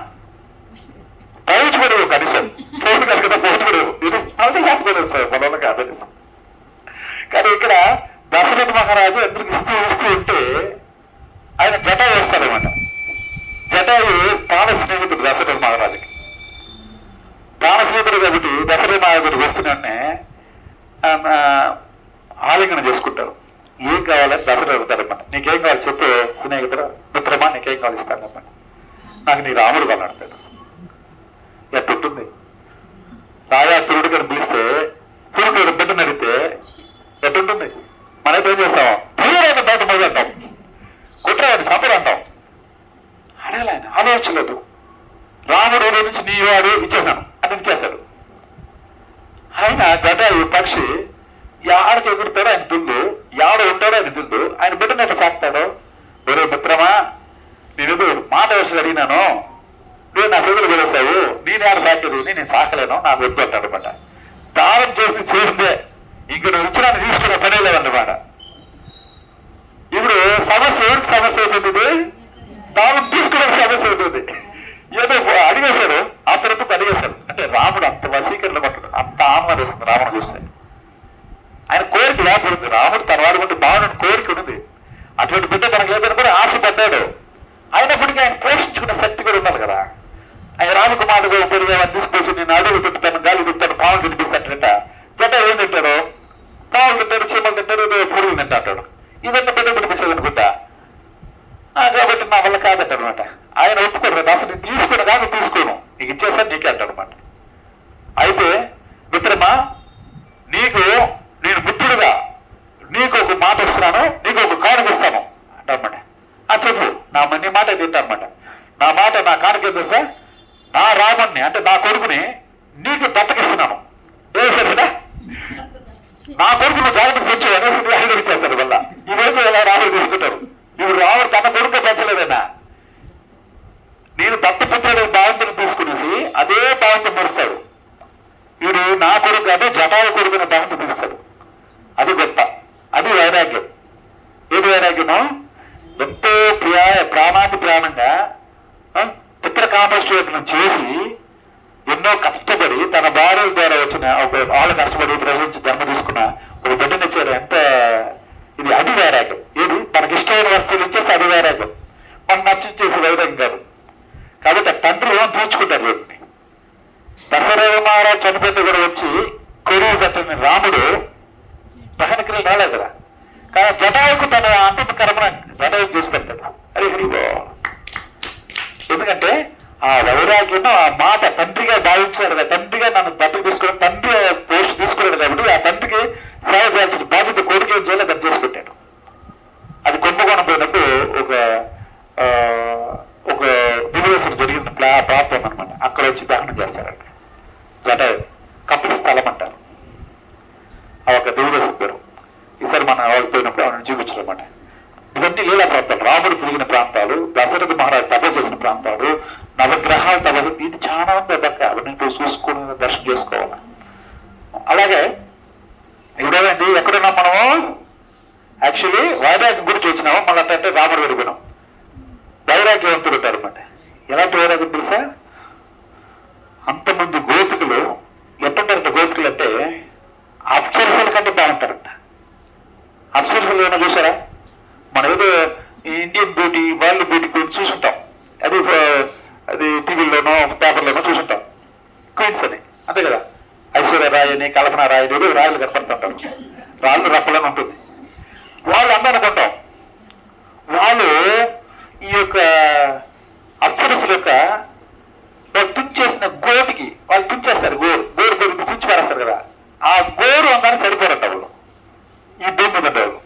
పౌచుకోలేవు కనీసం. ఫోన్ కలిగితే పౌచుకోలేవు, ఇది అది కాకపోలేదు సార్ మన వాళ్ళకి అదే. కానీ ఇక్కడ దశరథ మహారాజు అందరికి ఇస్తూ ఉంటే ఆయన జట వేస్తాడనమాట. జటాయు ప్రాణ స్నేహితుడు దశరథ మహారాజుకి. ప్రాణ స్నేహితుడు కాబట్టి దశరథ మహారాజుడు వస్తున్నట్టే ఆలింగనం చేసుకుంటారు. ఏం కావాలని దశరథ అడుగుతారన్నమాట. నీకేం కావాలి చెప్పు స్నేహితుడు, మిత్రమా నీకేం కావాలి ఇస్తానన్నమాట. నాకు నీ రాముడు కావాలంటాడు. ఎట్టుంటుంది రాజా పురుడు గారిని పిలిస్తే పురుడు బిడ్డను అడిగితే ఎట్టుంటుంది? మనైతే ఏం చేస్తాం? పురుడు బయట మొదలు అంటాం, కుట్రవాడి సంపద అంటాం. అడగాలి ఆయన ఆలోచించలేదు. రాముడు నుంచి నీ వాడు ఇచ్చేసాను అని ఇచ్చేశాడు. ఆయన జటాయు పక్షి ఆడకి ఎగురుతాడో ఆయన తుందు, ఆడ ఉంటాడో ఆయన తుందు, ఆయన బిడ్డను ఎట్లా సాగుతాడు? ఒరే మిత్రమా, నేనేదో మాట వేసి అడిగినాను, నువ్వు నా చేతులు పెడేసావు, నేను ఆడ సాకేది, నేను సాకలేను, నాకు వద్దు అంటాడు అనమాట. దానం చేసిందే, ఇంక నువ్వు ఇచ్చిన తీసుకునే పనే లేదన్నమాట. ఇప్పుడు సమస్య ఎవరికి సమస్య అవుతుంది? దానం తీసుకునే సమస్య అవుతుంది. ఏదో అడిగేశాడు, ఆ తర్వాత అడిగేశాడు. అంటే రాముడు అంత వశీకరణ పట్టుడు, అంత ఆహ్వానిస్తుంది రాముడు చూస్తే. ఆయన కోరిక లేకపోతుంది. రాముడు తన వాడు కొంటే బాగుండి కోరిక ఉంది, అటువంటి బిడ్డ తనకు లేదని కూడా ఆశపడ్డాడు. అయినప్పటికీ ఆయన పోషించుకునే శక్తి కూడా ఉండాలి కదా. ఆయన రామకుమారుడు పెరిగామని తీసుకొచ్చి నేను అడుగులు తింటాను, గాలి తింటాను, పావులు తినిపిస్తాడట. జట ఏం తింటాడు? పావులు తింటాడు, చీమలు తింటాడు, పురుగులు తింటాడు. ఇదంతా బిడ్డ తినిపించేది అనుకుంటా. కాబట్టి నా వల్ల కాదంట అనమాట. ఆయన ఒప్పుకోరు, అసలు నేను తీసుకుని కాదు, తీసుకోను, నీకు ఇచ్చేసాను నీకే అంటాడు అనమాట. అయితే మిత్రమా, నీకు నీ మాట తింటా అనమాట. నా మాట నా కానుక తెలుసా, నా రాముణ్ణి అంటే నా కొడుకుని నీకు దత్తకిస్తున్నాను ఏసరిదా, నా కొడుకు నువ్వు జాగ్రత్తకు పెంచు అనేసి ఐదు ఇచ్చేస్తాడు. వల్ల ఈ రోజు ఎలా రాముడు తీసుకుంటారు. ఇప్పుడు రాముడు తన కొడుకు పెంచలేదన్నా, నేను దత్తపుత్రుడు భావంతుని తీసుకునేసి అదే భావంతో పిలుస్తాడు. వీడు నా కొడుకు అదే జటాయు కొడుకుని భావంతో పిలుస్తాడు. అది గొప్ప, అది వైరాగ్యం. ఏది వైరాగ్యము? ఎంతో ప్రాణానికి ప్రాణంగా పుత్ర కామేశ్వరం చేసి ఎన్నో కష్టపడి తన భార్యల ద్వారా వచ్చిన వాళ్ళు కష్టపడి ప్రవేశించి జన్మ తీసుకున్న ఒక బిడ్డనిచ్చారు. ఎంత ఇది, అది వైరాగ్యం. ఏది మనకి ఇష్టమైన వస్తువులు ఇచ్చేస్తే అది వైరాగ్యం, మనం నచ్చించేసి వైరాగ్యం కాదు. కాబట్టి తండ్రి ఏమో తీర్చుకుంటారు వీటిని. దశరథ మహారాజు చనిపోతే కూడా వచ్చి కొరువు కట్టిన రాముడు దహనక్రియలు రాలేదు కదా, కానీ జటాయుకు తన అంతిమ కర్మను జటాయుకు చేసి పెడతాడు. అరే హరిబో, ఎందుకంటే ఆ వైరాగ్యం ఆ మాట తండ్రిగా భావించాడు కదా, తండ్రిగా నన్ను దత్తు తీసుకున్నాడు, తండ్రి పోస్ట్ తీసుకున్నాడు కాబట్టి ఆ తండ్రికి సేవ చేయాల్సిన బాధ్యత కొడుకు ఏం చేయాలో అది చేసి పెట్టాడు. అది కుంభకోణం పోయినప్పుడు ఒక దివ్యదర్శనం జరిగిన ప్రాంతం అనమాట. అక్కడ వచ్చి దహనం చేస్తారంట. జటాయు కపిల స్థలం అంటారు ఆ ఒక దివ్యదర్శనం పేరు. ఈసారి మన వాళ్ళకి పోయినప్పుడు ఆవిడని చూపించడం అనమాట. ఇవన్నీ లీలా ప్రాంతాలు, రాముడు తిరిగిన ప్రాంతాలు, దశరథ మహారాజు తప చేసిన ప్రాంతాలు, నవగ్రహాలు తప, ఇది చాలా ఉంది పక్క. అవన్నీ చూసుకుని దర్శనం చేసుకోవాలి. అలాగే ఇప్పుడేమైంది, ఎక్కడున్నాం మనము? యాక్చువల్లీ వైరాగ్యం గురించి వచ్చినాము. మళ్ళీ అంటే రాముడు విడిపోయినాం. వైరాగ్యవంతులు ఉంటారు అనమాట. ఎలాంటి వైరాగ్యం తెలుసా? అంతమంది గోపికలు ఎట్టుంటారంట? గోపికలు అంటే అప్సరసల కంటే బాగుంటారంట. అప్సరసలు ఏమైనా చూసారా? మనం ఏదో ఇండియన్ బ్యూటీ, వరల్డ్ బ్యూటీ గురించి చూసుంటాం. అది టీవీలోనో పేపర్లోనో చూసుంటాం. క్వీన్స్ అని, అంతే కదా. ఐశ్వర్య రాయ్ అని, కల్పన రాయ్ అని రాయలు కనపడుతుంటారు. రాళ్ళు రప్పలని ఉంటుంది. వాళ్ళు అందరూ అనుకుంటాం. వాళ్ళు ఈ యొక్క అప్సరసుల యొక్క తుంచేసిన గోటికి వాళ్ళు తుంచేస్తారు. గోరు తుంచి పారేస్తారు కదా, ఆ గోరు అందరినీ సరిపోరంట వాళ్ళు. ఈ భూమి మీద వాళ్ళు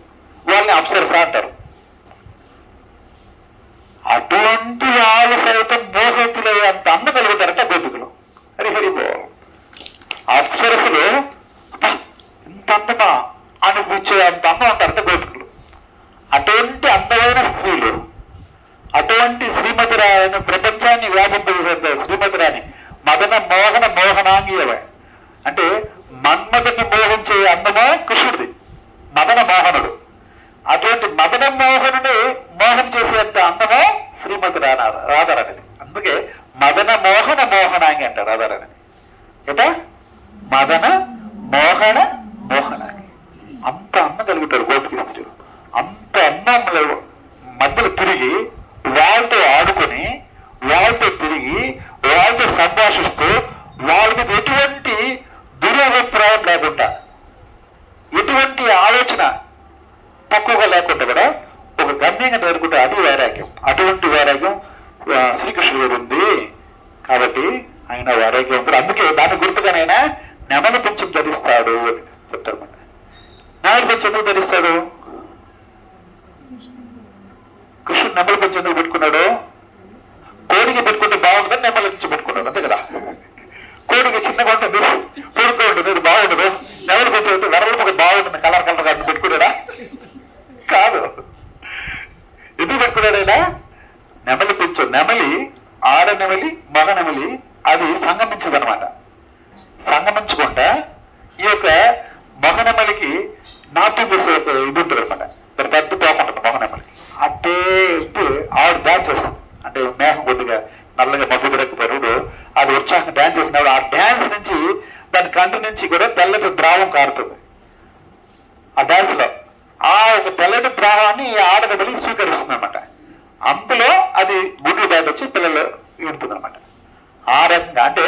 వాళ్ళని అప్సరస అంటారు. అటువంటి వాళ్ళు సైతం మోహతులయ్యే అంత అంద కలుగుతారంట గోపికలు. హరిహరిబో, అప్సరసలు ఇంత అందమా అనిపించే అంత అందం అంటారంట గోపికలు. అటువంటి అందమైన స్త్రీలు, అటువంటి శ్రీమతి రాయని ప్రపంచాన్ని వ్యాపింపజేసే శ్రీమతి రాణి మదన మోహన మోహనాంగియవ అంటే మన్మథుని మోహించే అందమో కృష్ణుడిది, మదన మోహనుడు. అటువంటి మదన మోహనుని మోహం చేసేంత అందమో శ్రీమతి రాధారాణిది. అందుకే మదన మోహన మోహనాంగి అంటారు రాధారాణిని. ఏట మదన మోహన మోహనాంగి. అంత అందం కలుగుతారు గోపిక స్త్రీలు. అంత అందంలో మధ్యలో తిరిగి వాళ్ళతో ఆడుకొని, వాళ్ళతో తిరిగి, వాళ్ళతో సంభాషిస్తూ, వాళ్ళ మీద ఎటువంటి దురభిప్రాయం లేకుండా, ఎటువంటి ఆలోచన తక్కువగా లేకుండా కూడా ఒక గమ్యంగా నేర్చుకుంటే అది వైరాగ్యం. అటువంటి వైరాగ్యం శ్రీకృష్ణుడు ఉంది కాబట్టి ఆయన వైరాగ్యవంతుడు. అందుకే దాని గుర్తుగానైనా నెమలి పంచం ధరిస్తాడు అని చెప్తారన్నమాట. నెమలి పంచం ఎందుకు ధరిస్తాడు? కృష్ణుడు నెమలి పంచం ఎందుకు పెట్టుకున్నాడు? కోడికి పెట్టుకుంటే బాగుంటుందని నెమలి పంచం పెట్టుకున్నాడు, అంతే కదా. కోడికి చిన్నగా ఉంటుంది, పొడుగ్గా ఉంటుంది, అది బాగుండదు. నెమలి పంచం అయితే వెరలకు బాగుంటుంది, కలర్ కలర్ గా పెట్టుకున్నాడా? కాదు. ఎందుకు పెట్టుకున్నాడైనా? నెమలి పంచం, నెమలి ఆడ నెమలి మగ నెమలి అది సంగమించదు అనమాట. సంగమించకుండా ఈ యొక్క మగ నెమలికి నాట్యం చేసే ఇది ఉంటుంది అనమాట. దాని పెద్ద తోక ఉంటుంది మగ నెమలికి. అంటే ఆవిడ డాన్స్ చేస్తుంది. అంటే మేఘం కొద్దిగా నల్లగా మబ్బు దొరకపోయినప్పుడు అది ఉత్సాహంగా డాన్స్ చేసినప్పుడు ఆ డాన్స్ నుంచి దాని కంటి నుంచి కూడా తెల్లటి ద్రావం కారుతుంది. ఆ డాన్స్ లో ఆ ఒక తెల్లటి ద్రావాన్ని ఆడగబలి స్వీకరిస్తుంది అనమాట. అందులో అది గుడ్లు బయట వచ్చి పిల్లలు విడుతుంది అనమాట. ఆ రకంగా అంటే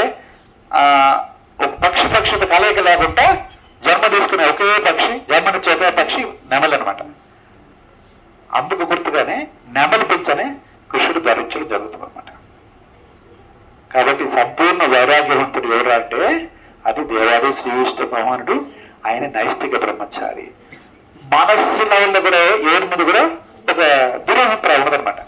ఒక పక్షిత కలయిక లేకుండా జన్మ తీసుకునే ఒకే పక్షి, జన్మనిచ్చే ఒకే పక్షి నెమలి అనమాట. అందుకు గుర్తుగానే నెమలి పెంచని కృష్ణుడు ధరించడం జరుగుతుంది అనమాట. కాబట్టి సంపూర్ణ వైరాగ్యవంతుడు ఎవరు అంటే అది దేవాది శ్రీ విష్ణు భగవానుడు. ఆయన నైష్టిక బ్రహ్మచారి. మనస్సు లెవెల్లో కూడా ఎవరి మీద కూడా ఒక దురభిప్రాయం ఉండదన్నమాట.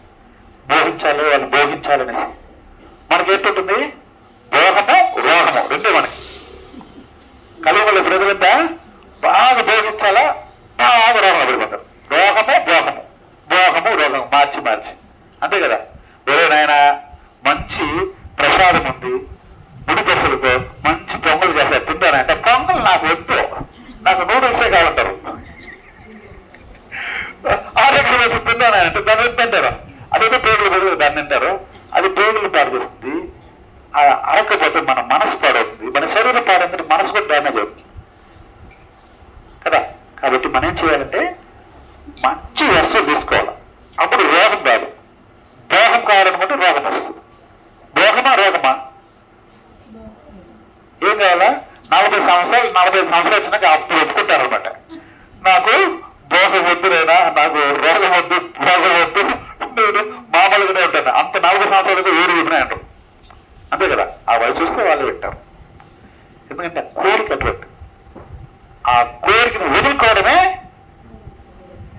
అంటే దాన్ని తింటారు. అదేదో పేగులు పెరుగుతుంది, దాన్ని తింటారు. అది పేగులు పాడు చేస్తుంది. అరకపోతే మన మనసు పాడవుతుంది. మన శరీరం పాడవుతుంది, మనసు కూడా డ్యామేజ్ అవుతుంది కదా. కాబట్టి మనం ఏం చేయాలంటే మంచి వస్తువులు తీసుకోవాలి. అప్పుడు రోగం రాదు. భోగం కావాలనుకుంటే రోగం వస్తుంది. భోగమా రోగమా? ఏం కావాలా? 40 సంవత్సరాలు వచ్చినాక అప్పుడు ఒప్పుకుంటారనమాట. నాకు భోగం వద్దులేనా, నాకు రోగం వద్దు, భోగం వద్దు, నేను మామూలుగానే ఉంటాను. అంత 40 సంవత్సరాలకు ఊరు వినే అంటారు. అంతే కదా. ఆ వయసు వస్తే వాళ్ళు వింటారు. ఎందుకంటే కోరిక అటువంటి. ఆ కోరికను వదులుకోవడమే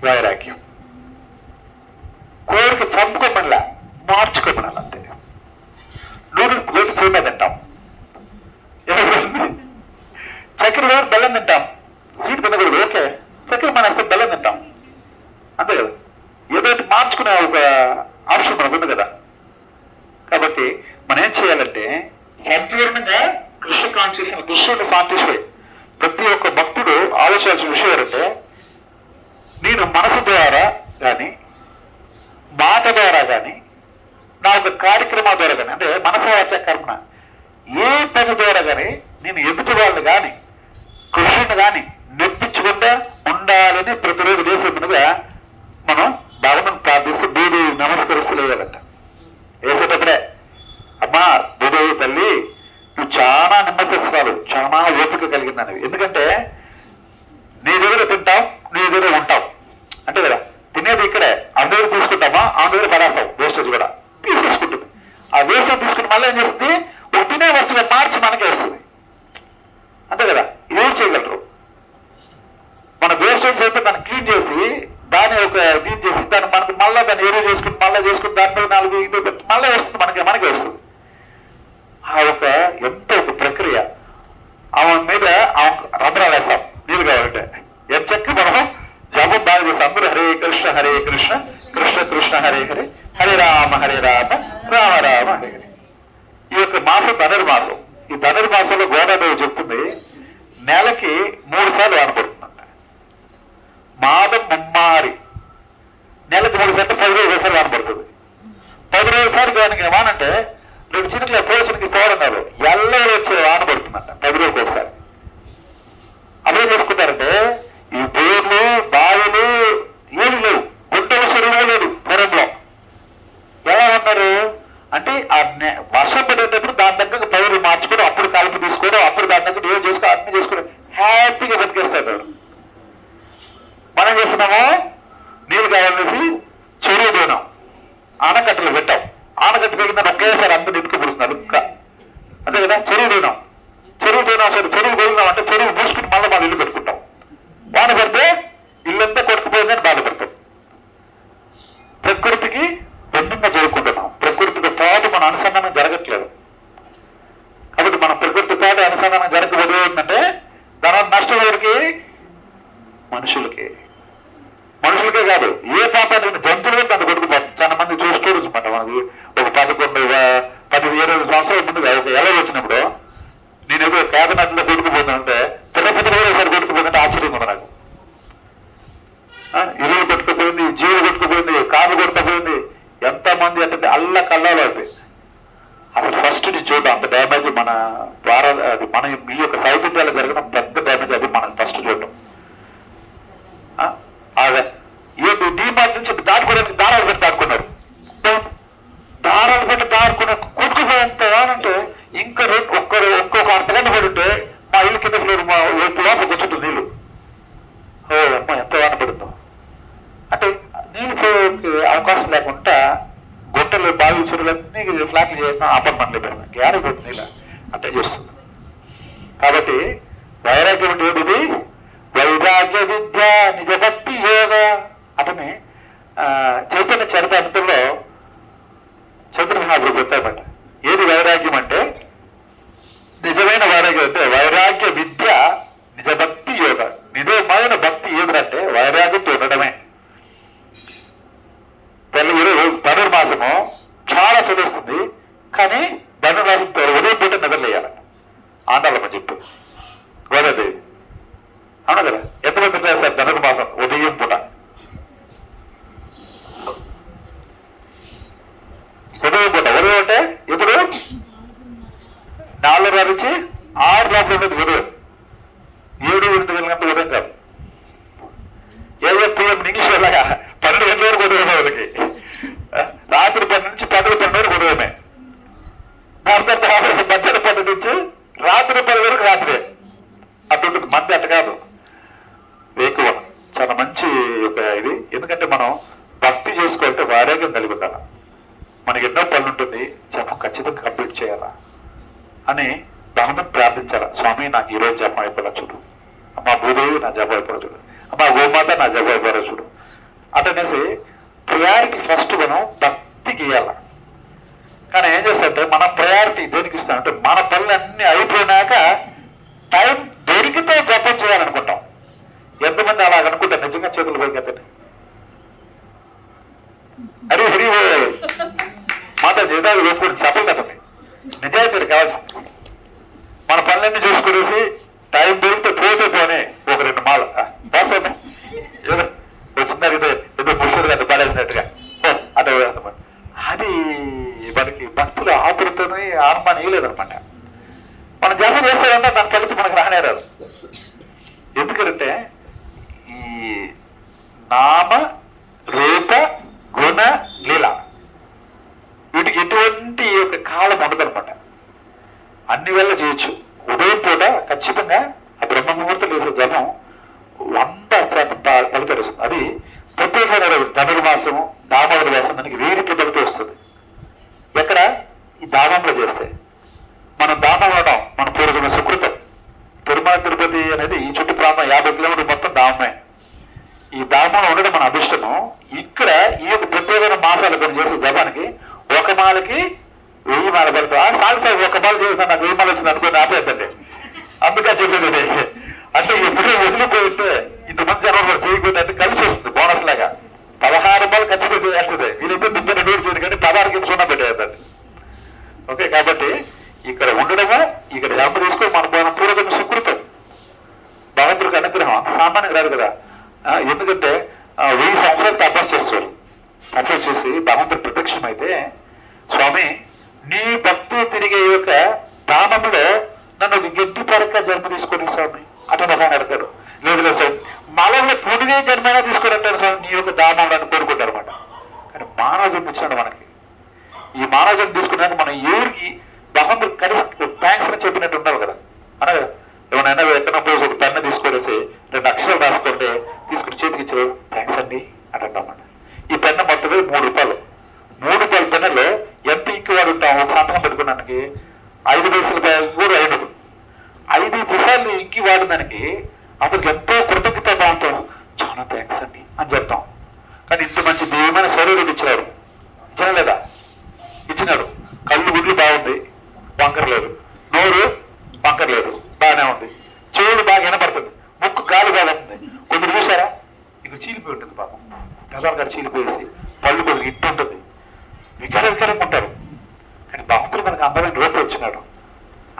వైరాగ్యం. కోరిక చంపుకోమనిలా, మార్చుకోమనాలి అంతే. నూడిల్స్ వేసి సేమే తింటాం, చక్కెర వేసి బెల్లం తింటాం. స్వీట్ తినకూడదు, ఓకే, చక్కెర మానేస్తే బెల్లం తింటాం. అంతే కదా. ఏదో మార్చుకునే ఒక ఆప్షన్ మనకు ఉంది కదా. కాబట్టి మనం ఏం చేయాలంటే సంపూర్ణంగా కృష్ణ కాన్షియస్, కృష్ణుడు సాంటిస్ఫై. ప్రతి ఒక్క భక్తుడు ఆలోచించాల్సిన విషయం ఏంటంటే, నేను మనసు ద్వారా కానీ, మాట ద్వారా కానీ, నా ఒక కార్యక్రమాల ద్వారా కానీ, అంటే మనసు వచ్చే కర్మ, ఏ పని ద్వారా కానీ నేను ఎదుటి వాళ్ళని కానీ కృష్ణుని కానీ నొప్పించకుండా ఉండాలని ప్రతిరోజు వేసేట్టుగా మనం భగవంతుని ప్రార్థిస్తూ బూడి నమస్కరిస్తూ లేయాలంట. వేసేటప్పుడే, అమ్మా భూదేవి తల్లి, నువ్వు చాలా నెమ్మదిస్తున్నావు, చాలా ఓపిక కలిగిందని. ఎందుకంటే నీ దగ్గర తింటావు, నీ దగ్గర ఉంటావు అంటే కదా. తినేది ఇక్కడే, అందరూ తీసుకుంటామా, అందరూ పడేస్తాం, వేస్టేజ్ కూడా తీసేసుకుంటుంది. ఆ వేస్టేజ్ తీసుకుని మళ్ళీ ఏం చేస్తుంది, ఒక తినే వస్తువుగా మార్చి మనకే వస్తుంది. అంతే కదా. ఇదేం చేయగలరు? మన వేస్టేజ్ అయితే దాన్ని క్లీన్ చేసి, దాన్ని ఒక దీని చేసి, దాన్ని మనకి మళ్ళీ దాన్ని ఎరువు చేసుకుని దాని మీద 4 ఇది పెట్టి మళ్ళీ వస్తుంది, మనకే వస్తుంది. ఆ ఒక ఎంత ఒక ప్రక్రియ. ఆమె మీద రంధ్రాలు వేస్తాం నీళ్ళు కావాలంటే. ఎంచక్క మనం జపం బాగా చేస్తాం. అందరూ హరే కృష్ణ కృష్ణ కృష్ణ హరే హరే, హరే రామ రామ రామ హరే హరే. ఈ యొక్క మాసం ధనుర్మాసం. ఈ ధనుర్మాసంలో గోదాదేవి చెప్తుంది, నెలకి 3 సార్లు వాన పడుతుందంట. మాదం ముమ్మారి నెలకు 3 సార్లు 10 రోజులు సార్లు వాన పడుతుంది. 10 రోజుల సార్లు వానికి వానంటే 2 చినుకులు పోచనికి పోవడం ఎల్లవరు వచ్చే వాన పడుతుందంట 10 రోజులకు ఒకసారి. అప్పుడేం చేసుకుంటారంటే, ఈ బోర్లు బావులు ఏమి లేవు, గుంటల చెరువు లేదు పూర్వంలో. ఎలా ఉన్నారు అంటే, ఆ వర్షం పడేటప్పుడు దాని దగ్గర పైరు మార్చుకోవడం, అప్పుడు కలుపు తీసుకోవడం, అప్పుడు దాని దగ్గర ఏం చేసుకోవడం, అన్ని చేసుకోవడం, హ్యాపీగా బతికేస్తాడు. మనం చేస్తున్నాము, నీళ్ళు కావాలనేసి చెరువు పోయినాం, ఆనకట్టలు పెట్టాం. ఆనకట్ట పెట్టిన ఒకేసారి అందరూ ఎత్తుకు పుడుస్తున్నారు ఇంకా. అంతే కదా. చెరువు పోయినాం సరే, చెరువు పోయినాం అంటే చెరువు పూసుకుని మళ్ళీ మనం ఇల్లు పెట్టుకుంటాం. వాన పడితే ఇల్లంతా కొట్టుకుపోయిందని బాధపడతాం. ప్రకృతికి భిన్నంగా జరుపుకుంటున్నాం. ప్రకృతితో పాటు మన అనుసంధానం జరగట్లేదు. కాబట్టి మన ప్రకృతి పాటు అనుసంధానం జరగకపోతే ఏంటంటే, దాని నష్టం ఎవరికి? మనుషులకే కాదు, ఏ పాపాన్ని జంతువులు అంత కొట్టుకుపోతుంది. చాలా మంది చూసుకోవచ్చు మాట. మనకి ఒక 17 సంవత్సరాల ముందుగా ఒక ఎలా వచ్చినప్పుడు, నేను ఏదో కేదనదిలో కొట్టుకుపోతానంటే, తిరుపతిలో కూడా ఒకసారి కొట్టుకుపోతుంటే ఆశ్చర్యంగా ఉంది నాకు. ఇల్లు కొట్టుకుపోయింది, జీవులు కొట్టుకుపోయింది, కార్లు కొట్టుకుపోయింది, ఎంతమంది అంటే అల్ల కల్లాలు అయిపోయింది. అసలు ఫస్ట్ నేను చూడడం అంత డ్యామేజ్ మన అది మన ఈ యొక్క సౌత్ ఇండియాలో జరిగిన పెద్ద డ్యామేజ్ అది మనం ఫస్ట్ చూడటం. ఏంటి డీమార్ట్ నుంచి దాటుకోవడానికి దారాలు పెట్టి దాటుకున్నారు. దారాలు పెట్టి దాటుకున్న కొట్టుకుపోయేంత అంటే ఇంకా ఇంకొక అర్థగంట పడుంటే మా ఇల్లు కింద ఫ్లోర్ మా లోపలికి వచ్చుంటుంది నీళ్ళు. అమ్మ ఎంత వాన పడుతుందో అంటే, నీళ్ళు అవకాశం లేకుండా గుంటలు బావి చెరువులన్నీ ఫ్లాట్లు చేసిన అపార్ట్మెంట్లు పెడతాం. గ్యారీ పోతుంది ఇలా అంటే చేస్తుంది. కాబట్టి వైరాగ్యం అంటే ఏంటిది? వైరాగ్య విద్య నిజభక్తి యోగ. అతని చైతన్య చరితాంతంలో చైతన్య మహాప్రభు చెప్తారన్నమాట. ఏది వైరాగ్యం అంటే, నిజమైన వైరాగ్యం అంటే వైరాగ్య విద్య నిజభక్తి యోగ. నిజమైన భక్తి ఏదంటే వైరాగ్యంతో ఉండడమే. ధనుర్మాసము చాలా చదివిస్తుంది, కానీ ధనుర్మాసంతో ఉదయం పూట నిద్రలేయాలి. ఆండాలమ్మ చెప్పు గోదాదేవి. అవును కదా. ఎంతమంది చేస్తారు ధనుర్మాసం ఉదయం పూట? 4 నుంచి 6 లోపల ఉండేది ఉదయం. 7-8 గంటలంత ఉదయం కాదు. ఏఎం ఇంగ్లీష్ వెళ్ళగా 12 గంటల వరకు ఉదయమే వాళ్ళకి. రాత్రి 12 నుంచి 12 వరకు ఉదయమే. దాని తర్వాత మధ్యాహ్నం 12 నుంచి రాత్రి 10 వరకు రాత్రే. అటువంటి మంది అట్ట కాదు, ఎక్కువ. చాలా మంచి ఒక ఇది. ఎందుకంటే మనం భక్తి చేసుకోవాలంటే వైరాగ్యం కలిగి ఉండాలి. మనకి ఎన్నో పనులు ఉంటుంది, జపం ఖచ్చితంగా కంప్లీట్ చేయాలా అని భగవంతుని ప్రార్థించాలా. స్వామి నాకు ఈరోజు జపం అయిపోయినా చూడు, అమ్మ భూదేవి నా జపం అయిపోయినా చూడు, అమ్మ గోమాత నా జపం అయిపోయినా చూడు అటనేసి ప్రయారిటీ ఫస్ట్ మనం భక్తికి ఇవ్వాల. కానీ ఏం చేస్తారంటే మన ప్రయారిటీ దేనికి ఇస్తామంటే మన పనులు అన్ని అయిపోయినాక టైం దొరికితే జపం చేయాలనుకుంటాం. ఎంతమంది అలా అనుకుంటారు? నిజంగా చేతులు పోయి కదండి. అరే హరి మాట జీతాలు వేసుకుని చెప్పలు కదండి. నిజాయితీ కావాల్సింది. మన పనులన్నీ చూసుకునేసి టైం దొరికితే పోతే పోనే ఒక 2 మాల బాసమే ఏదో వచ్చిందా ఏదో ముసురు కదా పడేసినట్టుగా అదే. అది మనకి భక్తులు ఆతురతని ఆత్మాన్ని ఇవ్వలేదనమాట. మనం జపం చేస్తారంటే దాని కలిపి మనకు రానేరాదు. ఎందుకంటే ఈ నామ రూప గుణ లీల వీటికి ఎటువంటి ఒక కాలం ఉండదనమాట. అన్ని వేళ చేయొచ్చు. ఉదయం పూట ఖచ్చితంగా ఆ బ్రహ్మ ముహూర్తం చేసే జపం 100% ఫలితం వస్తుంది. అది ప్రత్యేకమైన ధనుర్మాసము, దామోదర మాసం మనకి వేరే ఫలితం వస్తుంది. ఎక్కడ? ఈ దామంలో చేస్తే. మనం దామం ఉండడం మన పూర్వజన్మ సుకృతం. తిరుమల తిరుపతి అనేది ఈ చుట్టూ ప్రాంతం 50 కిలోమీటర్లు మొత్తం దామమే. ఈ దామంలో ఉండడం మన అదృష్టము. ఇక్కడ ఈ యొక్క ప్రత్యేకమైన మాసాలు కొన్ని చేసే జపానికి ఒక మాలకి 1000 మాల పడుతుంది. సాగు ఒక మాల చేసిన నాకు 1000 మాల వచ్చింది అనుకుని ఆపేద్దండి. అందుకే చెప్పేది అంటే ఎప్పుడూ వదిలిపోయితే ఇంతమంది జనం చేయకుండా కలిసి వస్తుంది బోనస్ లాగా. 16 మాలు ఖచ్చితంగా చేస్తుంది. వీళ్ళైతే 32 చేయదు కానీ 16కి సున్నా పెట్టేదండి. ఓకే, కాబట్టి ఇక్కడ ఉండడము, ఇక్కడ జపం తీసుకొని మన పూర్వజన్మ సుకృతం, భగవంతుడికి అనుగ్రహం అంత సామాన్యంగా రాదు కదా. ఎందుకంటే 1000 సంవత్సరాలు తపస్సు చేస్తారు. తపస్సు చేసి భగవంతుడు ప్రత్యక్షం అయితే, స్వామి నీ భక్తి తిరిగే యొక్క దానంలో నన్ను ఒక గట్టి పరక జన్మ తీసుకొని స్వామి అతను ఒక ఆయన అడతాడు. లేదు స్వామి మళ్ళీ పుడిగే జన్మైనా తీసుకొని అంటారు స్వామి నీ యొక్క దానంలో అని కోరుకుంటారు అనమాట. కానీ మానవ జన్మ ఇచ్చాడు మనకి. ఈ మానవ జన్మ తీసుకున్నాక మనం ఎవరికి భగవంతుడు కలిసి థ్యాంక్స్ అని చెప్పినట్టు ఉండాలి కదా. అనగా ఏమైనా ఎక్కడ పోసి ఒక పెన్ను తీసుకొనేసి 2 అక్షరాలు రాసుకుంటే తీసుకుని చేతికి ఇచ్చారు థ్యాంక్స్ అండి అని అంటామన్నమాట. ఈ పెన్ను మొత్తం 3 రూపాయలు. 3 రూపాయల పెన్నులో ఎంత ఇంకి వాడు ఉంటాం ఒక సంతకం పెట్టుకున్నానికి 5 పైసలు కూడా 5 పైసలు ఇంకి వాడిదానికి అతనికి ఎంతో కృతజ్ఞత భావంతో చాలా థ్యాంక్స్ అండి అని చెప్తాం. కానీ ఇంత మంచి దేవమైన శరీరం ఇచ్చినారు. ఇచ్చిన లేదా? ఇచ్చినాడు. కళ్ళు గుడ్లు బాగుంది, వంకరలేదు. నోరు వంకరలేదు, బాగానే ఉంది. చెవులు బాగా వినపడుతుంది. ముక్కు గాలి బాగుంటుంది. కొందరు చూసారా ఇక్కడ చీలిపోయి ఉంటుంది పాపం. పెదాలు గారు చీలిపోయేసి పళ్ళు కొద్దిగా ఇట్టు ఉంటుంది. వికారంగా ఉంటారు. కానీ భక్తులు మనకు అందమైన రూపం వచ్చినాడు.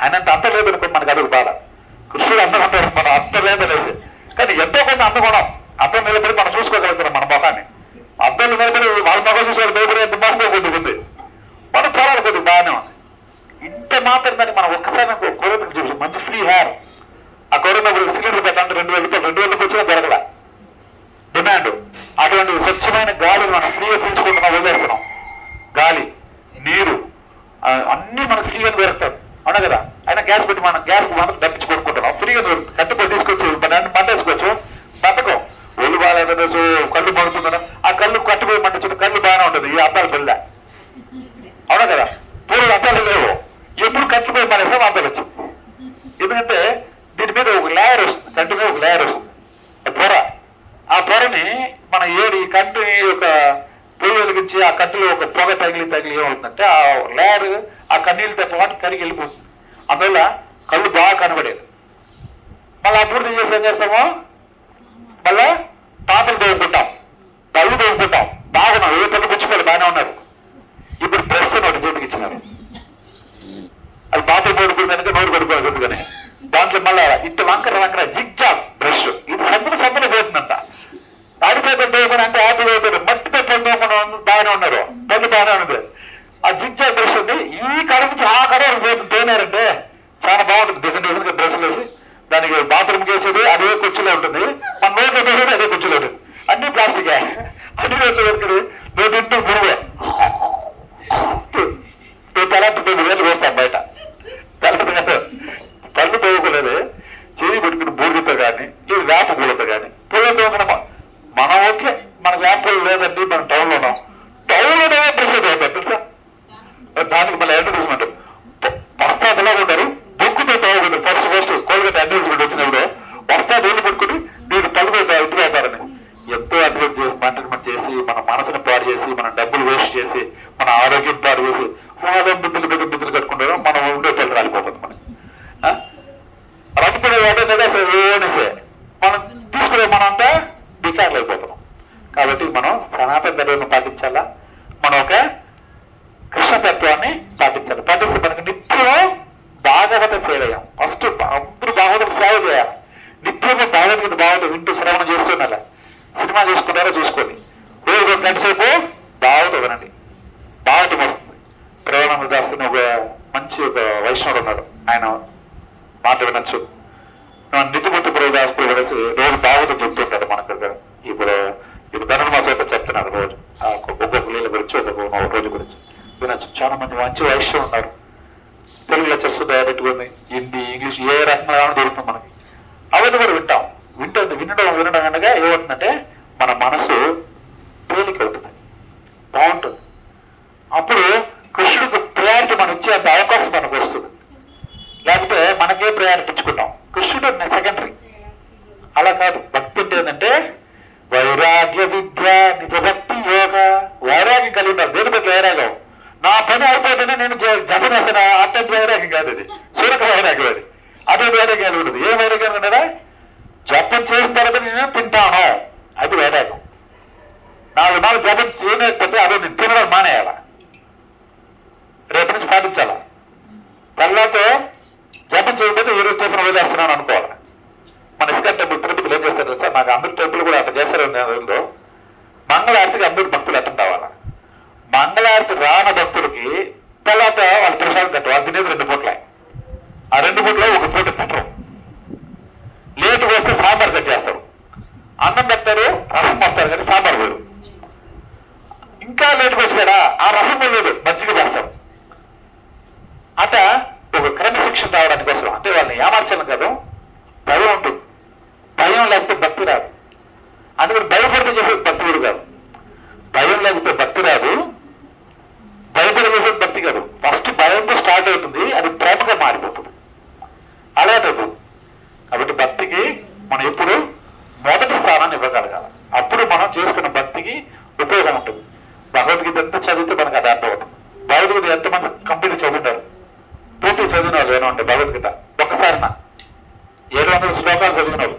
ఆయనంత అంత లేదనుకో మనకు అదొక బాధ. కృష్ణుడు అందం ఉంటాడు, మనం అంత లేదనేసి. కానీ ఎంతో కొంత అందగుణం. అద్దం నిలబడి మనం చూసుకోగలుగుతున్నాం మన ముఖాన్ని. అద్దం నిలబడి వాళ్ళ ముఖం చూసుకోవాలి భయపడే ఎంత బాగా కొద్దిగా ఉంది. మనం చూడాలి కొద్దిగా బాగానే ఉంది. ఇంత మాత్రం దాన్ని మనం ఒక్కసారి కోరికలు చూసి మంచి ఫ్రీ హెయిర్. ఆ కరోనా సిలిండర్ పెట్టాలంటే 2000 రూపాయలు 2000 వచ్చినా దొరకల డిమాండ్. అటువంటి స్వచ్ఛమైన గాలిని మనం ఫ్రీగా పీల్చుకుంటున్నాం, వదిలేస్తున్నాం. గాలి, నీరు అన్నీ మనకు ఫ్రీగా దొరుకుతాయి. అవునా కదా? అయినా గ్యాస్ పెట్టి మనం గ్యాస్ మనం తప్పించి కొనుక్కుంటున్నాం. ఫ్రీగా దొరుకుతుంది. కట్టుబడి తీసుకొచ్చి మంట వేసుకోవచ్చు. బతకం ఒళ్ళు బాగాలేదు, కళ్ళు పడుతున్నాను. ఆ కళ్ళు కట్టుబడి మంట చూడ కళ్ళు బాగానే ఉంటుంది. ఈ అద్దాలు పిల్ల. అవునా కదా? పూర్వం అద్దాలు లేవు. ఎప్పుడు కట్టుబడి మానేసాం అద్దాలు వచ్చింది. ఎందుకంటే దీని మీద ఒక లేయర్ వస్తుంది. కంటి మీద ఒక లేయర్ వస్తుంది, పొర. ఆ పొరని మన ఈ కంటి ఒక పొయ్యి వెలిగించి ఆ కంటిలో ఒక పొగ తగిలి ఏమవుతుందంటే ఆ లేయర్ ఆ కన్నీళ్ళతో పాటు కరిగి వెళ్ళిపోతుంది. అందువల్ల కళ్ళు బాగా కనబడేది. మళ్ళీ అభివృద్ధి చేసి ఏం చేస్తామో మళ్ళా పాత్రలు తోముకుంటాం, పళ్ళు తోముకుంటాం. బాగున్నాం, ఏ పళ్ళు పుచ్చుకోవాలి బాగానే ఉన్నారు. ఇప్పుడు బ్రష్ ఒకటి చేతికి ఇచ్చినారు. అది పాత్ర పడుకుని కనుక నోరు పడుకోవాలి ఎందుకని. దాంట్లో మళ్ళా ఇటు వంకర జిగ్జాగ్ బ్రష్. ఇది సబ్బున పోతుందంట. ఆడిపోతుంటే అంటే హ్యాపీగా అవుతుంది. మట్టితో పళ్ళు బాగానే ఉన్నారు, పళ్ళు బాగానే ఉన్నది. ఆ జిగ్జాగ్ బ్రష్ ఉంది. ఈ కడ నుంచి ఆ కడ పోతుంది తోనారంటే చాలా బాగుంటుంది. డిజైన్ డ్రెస్సులు వేసి దానికి బాత్రూమ్కి వేసేది అదే కుర్చీలో ఉంటుంది, మన నోట్లో వేసేది అదే కుర్చీలో ఉంటుంది. అన్ని ప్లాస్టిక్, అన్ని నోట్లో పెట్టుకుని నోటింటూ గురువే తలంటి 9,000 వేస్తాం బయట. పళ్ళు తోగుకోలేదు, చేయి పెట్టుకుని బూడితో కానీ ఈ వేప పూలతో కానీ పూలతో మనం ఓకే, మన వేప పూలు లేదండి, మనం టౌన్లో ఉన్నాం, టౌన్లోనే డ్రెస్ అవుతారు తెలుసా. దానికి మళ్ళీ అడ్వర్టైజ్మెంట్ వస్తాదలా ఉంటారు, బొక్కుతో తోగుకుంటారు. ఫస్ట్ కోల్గేట్ అడ్వర్టైజ్మెంట్ వచ్చినప్పుడు వస్తా నీళ్ళు పెట్టుకుని మీరు పళ్ళుతో ఇద్దరు అవుతారని ఎంతో అడ్వర్టైజ్మెంట్ చేసి మన మనసుని పాడు చేసి మన డబ్బులు వేస్ట్ చేసి మన ఆరోగ్యం పాడు చేసి వాళ్ళ బిద్దులు కట్టుకుంటారో మనం ఉండే పళ్ళు రాలిపోతుంది. మనకి రట్టుకునే వాటేసే మనం తీసుకునే మనం అంతా బికార్లు అయిపోతున్నాం. కాబట్టి మనం సనాతన ధర్మాన్ని పాటించాలా, మనం ఒక కృష్ణతత్వాన్ని పాటించాలి. పాటిస్తే మనకి నిత్యం భాగవత సేవయం. ఫస్ట్ అందరూ భాగవత సేవ చేయాలి. నిత్యము భాగవత వింటూ శ్రవణం చేస్తున్నా. సినిమా చూసుకుంటారో చూసుకోండి, రోజు 2 గంటల సేపు భాగవత వినండి, భాగవతం వస్తుంది. ప్రేమానందదాస్ ఒక మంచి ఒక వైష్ణవుడు ఉన్నాడు, ఆయన మాట వినొచ్చు. నితిమూర్తి ప్రేమదాస్ కలిసి రోజు భాగవతం చెప్తుంటారు మనకు. ఇప్పుడు ధనుర్మాసం అయితే చెప్తున్నారు రోజు ఒక్కొక్క లీల గురించి ఒక్కొక్క రోజు గురించి వినొచ్చు. చాలా మంది మంచి వైష్ణవులు ఉన్నారు. తెలుగు లెక్చర్స్ పెట్టుకుని హిందీ ఇంగ్లీష్ ఏ రకంగా దొరుకుతుంది మనకి. అవన్నీ కూడా వింటాం. వినడం అనగా ఏమవుతుందంటే మన మనసు తేలిక అవుతుంది, బాగుంటుంది. అప్పుడు కృష్ణుడికి ప్రయారిటీ మనం ఇచ్చేంత అవకాశం మనకు వస్తుంది. లేకపోతే మనకే ప్రయారిటీ ఇచ్చుకుంటాం, కృష్ణుడు సెకండరీ. అలా కాదు. భక్తి అంటే ఏంటంటే వైరాగ్య విద్య నిజభక్తి యోగ. వైరాగ్యం కలిగి ఉన్నారు. దేని బట్టి వైరాగ్యం? నా పని అయిపోతేనే నేను జపం చేసిన అత్యంత వైరాగ్యం కాదు, అది సూరక వైరాగ్యం. అది అదే వైరాగ్యం ఉంటుంది. ఏ వైరాగ్యం ఉండదా? జపం చేసిన తర్వాత నేను తింటాను, అది వైరాగ్యం. 4 నాలుగు జపం చేయలేకపోతే అదే నేను తినడం మానేయాల, రేపు నుంచి పాటించాల. పళ్ళతో జపం చేయకపోతే ఈ రోజు టెంపుల్ వదిలేస్తున్నాను అనుకోవాలి. మన ఇస్కాన్ టెంపుల్ తిరుపతిలో ఏం చేస్తారు తెలుసా? నాకు అందరి టెంపుల్ కూడా అట్లా చేస్తారు. రోజుల్లో మంగళారతికి అందరూ భక్తులు అటెండ్ అవ్వాలి. మంగళారతి రాన భక్తులకి తర్వాత వాళ్ళు ప్రసాదం కట్టారు. వాళ్ళు తినేది 2 పూట్లే. ఆ 2 పూటలో ఒక పూట పెట్టరు. లేటుగా వస్తే సాంబార్ కట్ చేస్తారు, అన్నం పెడతారు, రసం వస్తారు, కానీ సాంబార్ వేరు. ఇంకా లేటుగా వచ్చాడా ఆ రసం లేదు, మజ్జిగ చేస్తారు. అట ఒక క్రమశిక్షణ రావడానికి కోసం, అంటే వాళ్ళని ఏమార్చడం కాదు, భయం ఉంటుంది. భయం లేకపోతే భక్తి రాదు. అందుకని భయపడితే చేసేది భక్తి కూడా కాదు. భయం లేకపోతే భక్తి రాదు, భయపడి చేసేది భక్తి కాదు. ఫస్ట్ భయంతో స్టార్ట్ అవుతుంది, అది ప్రేమగా మారిపోతుంది. అలాంటి కాబట్టి భక్తికి మనం ఎప్పుడు మొదటి స్థానాన్ని ఇవ్వగలగాలి. అప్పుడు మనం చేసుకున్న భక్తికి ఉపయోగం ఉంటుంది. భగవద్గీత ఎంత చదివితే మనకు అది అర్థం అవుతుంది. భగవద్గీత ఎంతమంది కంప్లీట్ చదువుతారు? పూర్తి చదివిన వాళ్ళు ఏమో ఉంటాయి. భగవద్గీత ఒక్కసారి 700 శ్లోకాలు చదివిన వాళ్ళు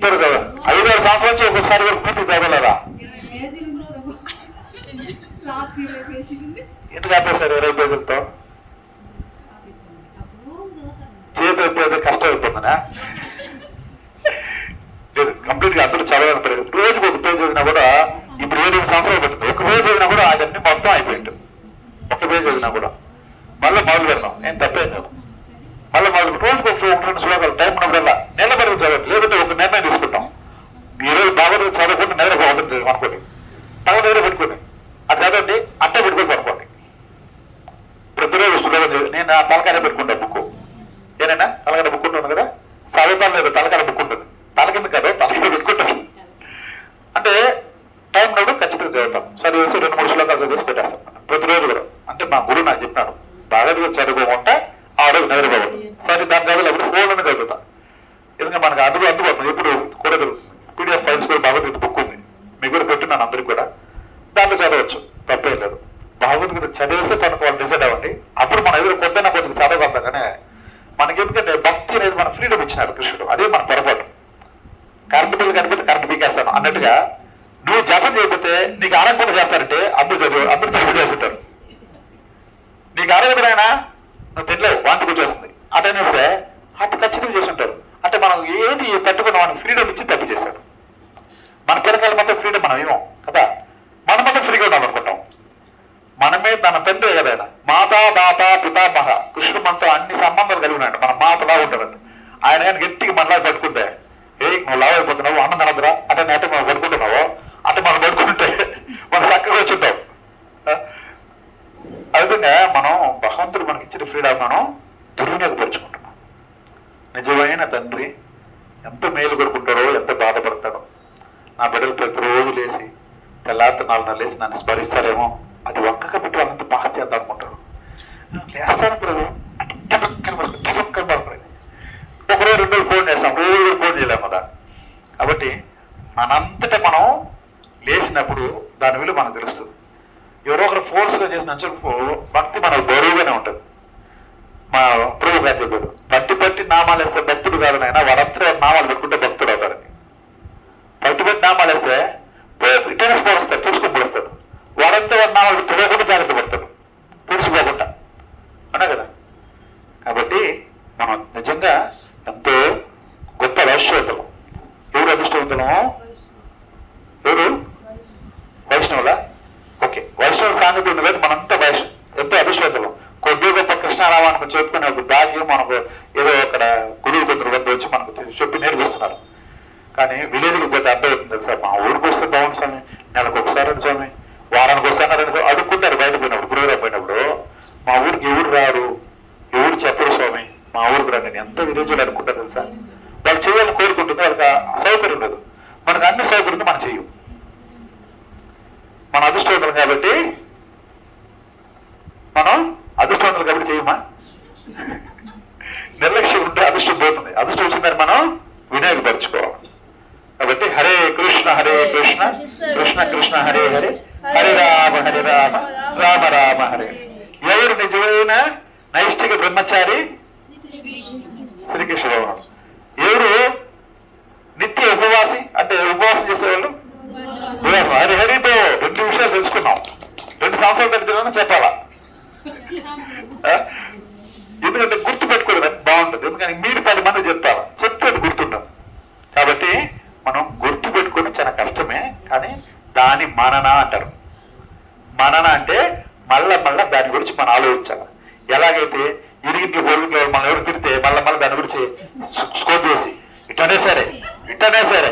5-6 సంవత్సరాల నుంచి ఒక్కొక్కసారి కూడా పూర్తి చదవలేదా? ఎందుకు ఆపేశారు 20 పేజీలతో? చేతి ఎత్తేది కష్టం అయిపోతుందా? లేదు, కంప్లీట్ గా అందరూ చదవని పరిస్థితి. రోజుకి ఒక పేజ్ చదివినా కూడా ఇప్పుడు 7 సంవత్సరాలు పడుతుంది. ఒక పేజ్ చదివినా కూడా అదన్నీ మొత్తం అయిపోయింది. ఒక పేజ్ చదివినా కూడా మళ్ళీ మొదలు పెడతాం. ఏం తప్పేం కాదు. మళ్ళీ మొదలు రోజుకి ఒక 2 శ్లోకాలు టైం ఉన్నప్పుడల్లా నిలబడి చదవండి. లేదంటే ఒక నిర్ణయం తీసుకుంటాం. ఈ రోజు బాగా చదవకుండా నిద్రపోతుంది అనుకోండి, తల దగ్గర పెట్టుకోండి, అది చదవండి, అట్ట పెట్టుకొని పడుకోండి. ప్రతిరోజు శ్లోకం నేను ఆ తలకాయ పెట్టుకుంటా బుక్. ఏనైనా తలకాయ బుక్ ఉంటుంది కదా, చదువుతాను లేదు, తలకాయ బుక్ ఉంటుంది. తల కింద కదా, తలకాయ పెట్టుకుంటాను. అంటే టైం ఉన్నప్పుడు ఖచ్చితంగా చదువుతాం. చదివేసి 2-3 శ్లోకాలు చదివేసి పెట్టేస్తాం ప్రతిరోజు కూడా. అంటే మా గురువు నాకు చెప్పినాడు, భగవద్గీత చదువుకోమంటే ఆ రోజు నిద్రపోవడం. సరే దాని చదివేటప్పుడు ఫోన్లోనే చదువుతా. ఎందుకంటే మనకు అందుబాటులో ఎప్పుడు కూడా దొరుకుతుంది. PDF ఫైల్స్ కూడా భగవద్గీత బుక్ ఉంది, మీకు కూడా పెట్టినాను అందరికి కూడా. దాంట్లో చదవచ్చు, తప్పేం లేదు. భగవద్గీత చదివేస్తే తనకు వాళ్ళు డిసైడ్ అవ్వండి. అప్పుడు మన ఎదురు కొద్దిగా కొద్దిగా చదవగలుగుతాం. కానీ మనకి ఎందుకంటే భక్తి అనేది మన ఫ్రీడమ్ ఇచ్చినారు కృష్ణుడు. అదే మన పొరపాటు. కరెంట్ బిల్లు కనిపితే కరెంట్ పీకేస్తాను అన్నట్టుగా నువ్వు జపం చేయకపోతే నీకు ఆనందం చేస్తారంటే అందరూ జపం చేస్తుంటారు. నీకు ఆరోగ్యమైనా నువ్వు తినలేవు, వాంతికి వచ్చేస్తుంది అటనేస్తే అటు ఖచ్చితంగా చేస్తుంటారు. అంటే మనం ఏది పట్టుకున్న మనకు ఫ్రీడమ్ ఇచ్చి తప్పు చేశాడు. మన పిల్లకాయల మొత్తం ఫ్రీడమ్ మనం ఏమో కదా, మనం మొత్తం ఫ్రీగా ఉండాలనుకుంటాం. మనమే మనమే తన తండ్రి కదా ఆయన. మాతా దాత పితామహ కృష్ణుడు మనతో అన్ని సంబంధాలు కలిగి ఉన్నాడు. మన మాతలా ఉంటాడు ఆయన. కానీ గట్టిగా మనలా పట్టుకుంటే నువ్వు లావ్ అయిపోతున్నావు, అన్నం తినద్దురా అంటే అటు మనం పడుకుంటున్నావు, అటు మనం పడుకుంటే మనం చక్కగా వచ్చుంటాం. ఆ విధంగా మనం భగవంతుడు మనకి ఇచ్చిన ఫ్రీడమ్ మనం దుర్వినియోగపరుచుకుంటున్నాం. నిజమైన తండ్రి ఎంత మేలు కొడుకుంటాడో, ఎంత బాధపడతాడో. నా బిడ్డలు ప్రతిరోజు లేచి తెల్లారితో 4 లేచి నన్ను స్మరిస్తారేమో, అది వంకగా పెట్టి వాళ్ళంతా బాగా చేద్దాం అనుకుంటారు. లేస్తాను బ్రదర్ ఒకరోజు 2 రోజులు ఫోన్ చేస్తాం, రోజు ఫోన్ చేయలేము కదా. కాబట్టి మనంతటా మనం లేచినప్పుడు దాని విలువ మనకు తెలుస్తుంది. ఎవరో ఒకరు ఫోర్స్గా చేసిన చెప్పు భక్తి మనకు బరువుగానే ఉంటుంది. మా ప్రభు గారు చెప్పారు, పట్టి నామాలు వేస్తే భక్తుడు కాదని అయినా వాడంతా నామాలు పెట్టుకుంటే భక్తుడు అవుతాడని. పట్టి నామాలు వేస్తే రిటర్న్స్ పోస్తాడు, తుడుచుకుని పడుతాడు. వాడంతా వాడు నామాలు తుడవకుండా జాగ్రత్త పడతాడు, తుడిచిపోకుండా. అవునా కదా. కాబట్టి మనం నిజంగా ఎంతో గొప్ప వైష్ణవతలు. ఎవరు అదృష్టవంతులము? ఎవరు? వైష్ణవులా? ఓకే, వైష్ణవ సాంగతి ఉంది కాబట్టి మనంతా ఎంతో అదృష్టవంతులం. కొద్ది గొప్ప కృష్ణారామానికి చెప్పుకునే ఒక భాగ్యం మనకు ఏదో అక్కడ గురువు కొందరు వద్ద వచ్చి మనకు చెప్పి నేర్పిస్తున్నారు. కానీ విలేజ్కి పోతే అర్థమవుతుంది తెలుసా, మా ఊరికి వస్తే బాగుంది స్వామి, నెలకు ఒకసారి స్వామి, వారానికి ఒకసారి అడుక్కుంటారు. బయట పోయినప్పుడు గురువుగా పోయినప్పుడు మా ఊరికి ఎవరు రారు, ఎవరు చెప్పరు స్వామి, మా ఊరికి రండి ఎంత విలేజ్లో అనుకుంటారు తెలుసా. వాళ్ళు చేయాలని కోరుకుంటుంది, వాళ్ళకి సౌకర్యం ఉండదు. మనకు అన్ని సౌకర్యం మనం చెయ్యం. మన అదృష్టవంతులు కాబట్టి మనం అదృష్టవంతులు కాబట్టి చేయమా. నిర్లక్ష్యం ఉంటే అదృష్టం పోతుంది. అదృష్టం వచ్చిందని మనం వినియోగపరచుకోవాలి. కాబట్టి హరే కృష్ణ కృష్ణ కృష్ణ హరే హరే, హరే రామ రామ రామ హరే. ఎవరు నిజమైన నైష్ఠిక బ్రహ్మచారి? శ్రీకృష్ణ భగవానుడు. ఎవరు నిత్య ఉపవాసి అంటే ఉపవాసం చేసేవాళ్ళు? హరి హరితో 2 విషయాలు తెలుసుకున్నాం. 2 సంవత్సరాల దగ్గర చెప్పాలా, ఎందుకంటే గుర్తు పెట్టుకోవడం బాగుంటుంది. ఎందుకని మీరు 10 మంది చెప్తారు, చెప్తే అది గుర్తుండదు. కాబట్టి మనం గుర్తు పెట్టుకోవడం చాలా కష్టమే. కానీ దాని మనన అంటారు. మనన అంటే మళ్ళా దాని గురించి మనం ఆలోచించాలి. ఎలాగైతే ఇరిగింట్లో పొరుగుట్లో మనం ఎవరు తిరిగితే మళ్ళీ దాని గురించి స్కోర్ చేసి ఇట్టనే సరే